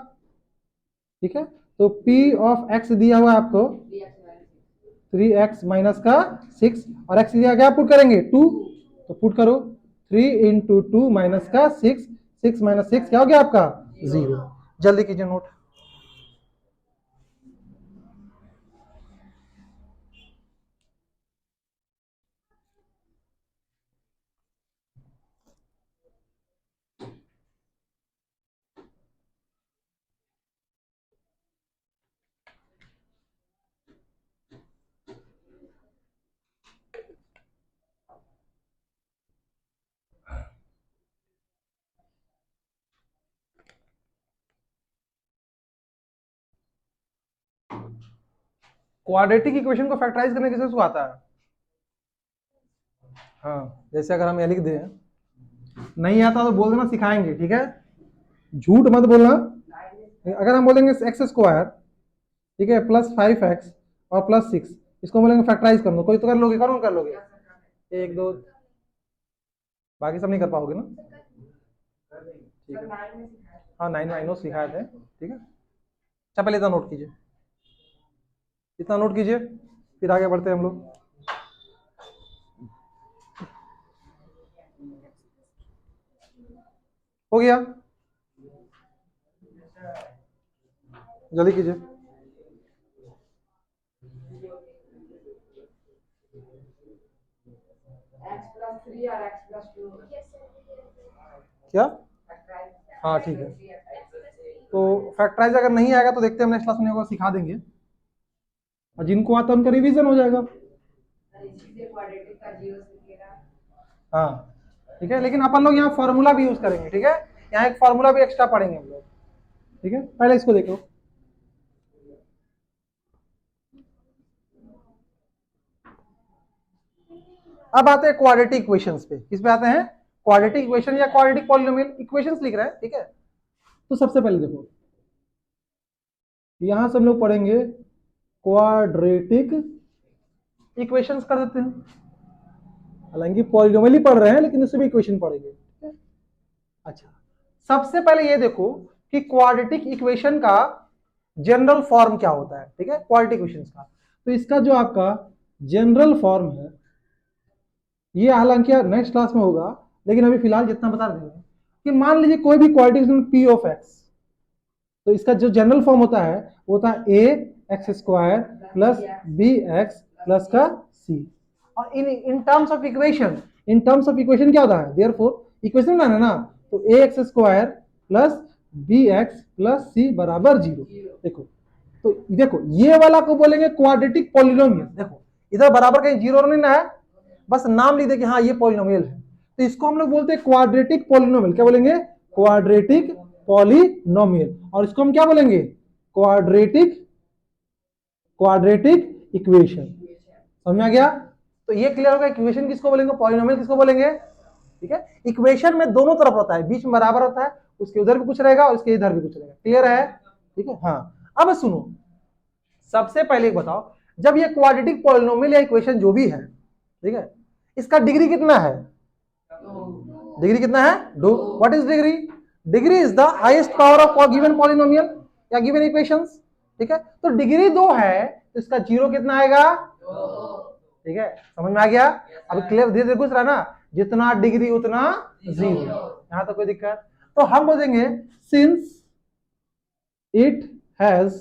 ठीक है। तो p ऑफ x दिया हुआ है आपको 3x माइनस का 6, और x दिया क्या पुट करेंगे 2, तो पुट करो 3 इंटू 2 माइनस का 6, 6 माइनस 6 क्या हो गया आपका, जीरो। जल्दी कीजिए नोट, क्वाड्रेटिक इक्वेशन को फैक्टराइज करने कैसे उसको आता है, हाँ जैसे अगर हम ये लिख दें, नहीं आता तो बोल देना सिखाएंगे, ठीक है, झूठ मत बोलना। अगर हम बोलेंगे x², ठीक है, +5x और +6, इसको बोलेंगे फैक्टराइज कर लो, कोई तो कर लोगे, कौन कर लोगे, एक दो, बाकी सब नहीं कर पाओगे ना, ठीक है। हाँ 9 9 सिखाए थे, ठीक है। अच्छा पहले इतना नोट कीजिए, इतना नोट कीजिए, फिर आगे बढ़ते हैं हम लोग। हो गया, जल्दी कीजिए, क्या? हाँ ठीक है, तो फैक्टराइज अगर नहीं आएगा तो देखते हैं, हम नेक्स्ट क्लास में होगा सिखा देंगे, और जिनको आता है उनका रिवीजन हो जाएगा। हाँ ठीक है, लेकिन अपन लोग यहाँ फॉर्मूला भी यूज करेंगे, ठीक है, यहाँ एक फॉर्मूला भी एक्स्ट्रा पढ़ेंगे हम लोग, ठीक है। पहले इसको देखो, अब आते हैं क्वाड्रेटिक इक्वेशंस पे। किस पे आते हैं? क्वाड्रेटिक इक्वेशन या क्वाड्रेटिक पॉलिनोमियल इक्वेशंस लिख रहे हैं, ठीक है। तो सबसे पहले देखो, यहां से हम लोग पढ़ेंगे क्वाड्रेटिक इक्वेशंस कर देते हैं, हालांकि पॉलिनोमियल ही पढ़ रहे हैं लेकिन उससे भी इक्वेशन पढ़ेंगे, ठीक है। अच्छा, सबसे पहले ये देखो कि क्वाड्रेटिक इक्वेशन का जनरल फॉर्म क्या होता है, ठीक है, क्वाड्रेटिक इक्वेशंस का। तो इसका जो आपका जनरल फॉर्म है, ये हालांकि नेक्स्ट क्लास में होगा, लेकिन अभी फिलहाल जितना बता देंगे कि मान लीजिए कोई भी क्वाड्रेटिक पी ऑफ एक्स, तो इसका जो जनरल फॉर्म होता है वो होता है A X square plus B X plus का सी। और in terms of equation, in terms of equation क्या होता है? देयरफॉर इक्वेशन बनाना ना, तो A X square plus B X plus C बराबर 0। देखो, तो देखो ये वाला को बोलेंगे क्वाड्रेटिक पॉलिनोमियल। देखो इधर बराबर कहीं 0 नहीं ना है, बस नाम लिख दे कि हाँ ये पॉलिनोमियल है, तो इसको हम लोग बोलते हैं क्वाड्रेटिक पॉलिनोमियल। क्या बोलेंगे? Quadratic polynomial. और इसको हम क्या बोलेंगे? Quadratic quadratic equation. समझ में आ गया? तो ये क्लियर होगा, इक्वेशन किसको बोलेंगे, पॉलिनोमियल किसको बोलेंगे, ठीक है। इक्वेशन में दोनों तरफ होता है, बीच में बराबर होता है, उसके उधर भी कुछ रहेगा और उसके इधर भी कुछ रहेगा। क्लियर है? ठीक है। हाँ, अब सुनो, सबसे पहले बताओ, जब ये क्वाड्रेटिक पॉलिनोमियल या इक्वेशन जो भी है, ठीक है, इसका डिग्री कितना है? डिग्री कितना है? 2। What is degree? Degree is the highest power of given polynomial या गिवन इक्वेशंस, ठीक है। तो डिग्री 2 है तो इसका 0 कितना आएगा? 2। ठीक है, समझ में आ गया? अब क्लियर धीरे धीरे घुस रहा ना, जितना डिग्री उतना 0। यहां तो कोई दिक्कत? तो हम बोलेंगे since it has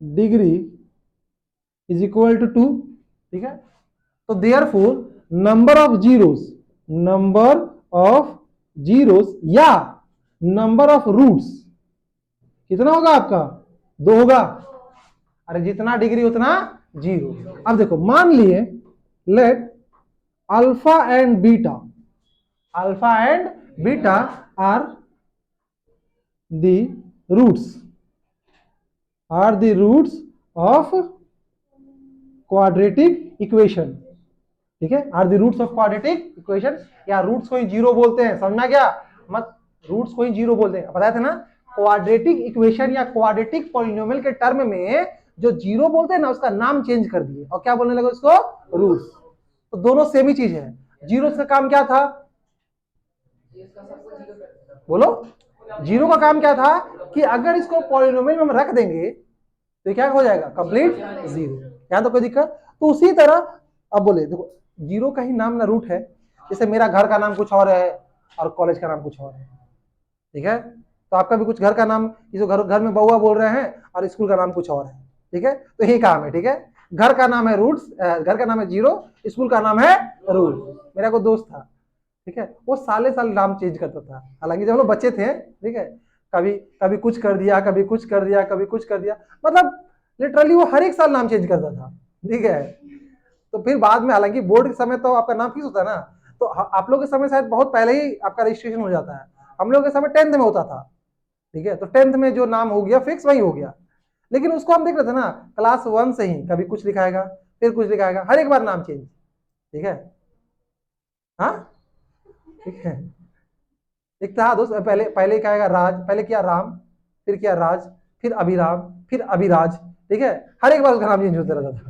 degree is equal to 2, ठीक है, तो देयरफॉर नंबर ऑफ जीरोस या नंबर ऑफ रूट्स कितना होगा आपका? 2 होगा। अरे जितना डिग्री उतना 0। अब देखो, मान लिए let alpha and beta are the roots of quadratic equation, ठीक है, are the roots of quadratic equation, या रूट्स को ही 0 बोलते हैं। समझना क्या? मत रूट्स को ही 0 बोलते हैं, बताया था ना। क्वाड्रेटिक इक्वेशन या क्वाड्रेटिक पॉलिनोमियल के टर्म में जो 0 बोलते हैं ना, उसका नाम चेंज कर दिए और क्या बोलने लगे उसको? रूट्स। तो दोनों सेम ही चीज है। 0 का काम क्या था? बोलो, 0 का काम क्या था कि अगर इसको पॉलिनोमियल में हम रख देंगे तो क्या हो जाएगा? कंप्लीट 0। यहां तो कोई दिक्कत? तो उसी तरह अब बोले, देखो 0 का ही नाम ना रूट है। जैसे मेरा घर का नाम कुछ और है और कॉलेज का नाम कुछ और है, ठीक है, तो आपका भी कुछ घर का नाम, जो घर में बउआ बोल रहे हैं, और स्कूल का नाम कुछ और है, ठीक है, तो यही काम है, ठीक है। घर का नाम है रूट्स, घर का नाम है 0, स्कूल का नाम है रूट। मेरा कोई दोस्त था, ठीक है, वो साले साल नाम चेंज करता था, हालांकि जब हम लोग बच्चे थे, ठीक है, कभी कभी कुछ कर दिया, कभी कुछ कर दिया, कभी कुछ कर दिया, मतलब लिटरली वो हर एक साल नाम चेंज करता था, ठीक है। तो फिर बाद में, हालांकि बोर्ड के समय तो आपका नाम फिक्स होता है ना, तो आप लोग के समय शायद बहुत पहले ही आपका रजिस्ट्रेशन हो जाता है, हम लोग के समय 10th में होता था, ठीक है, तो 10th में जो नाम हो गया फिक्स वही हो गया। लेकिन उसको हम देख रहे थे ना, क्लास 1 से ही कभी कुछ लिखाएगा, फिर कुछ लिखाएगा, हर एक बार नाम चेंज, ठीक है। हाँ ठीक है, एक था दोस्त, पहले क्या आएगा? राज, पहले किया राम, फिर किया राज, फिर अभिराम, फिर अभिराज, ठीक है, हर एक बार उसका नाम चेंज होता रहता था।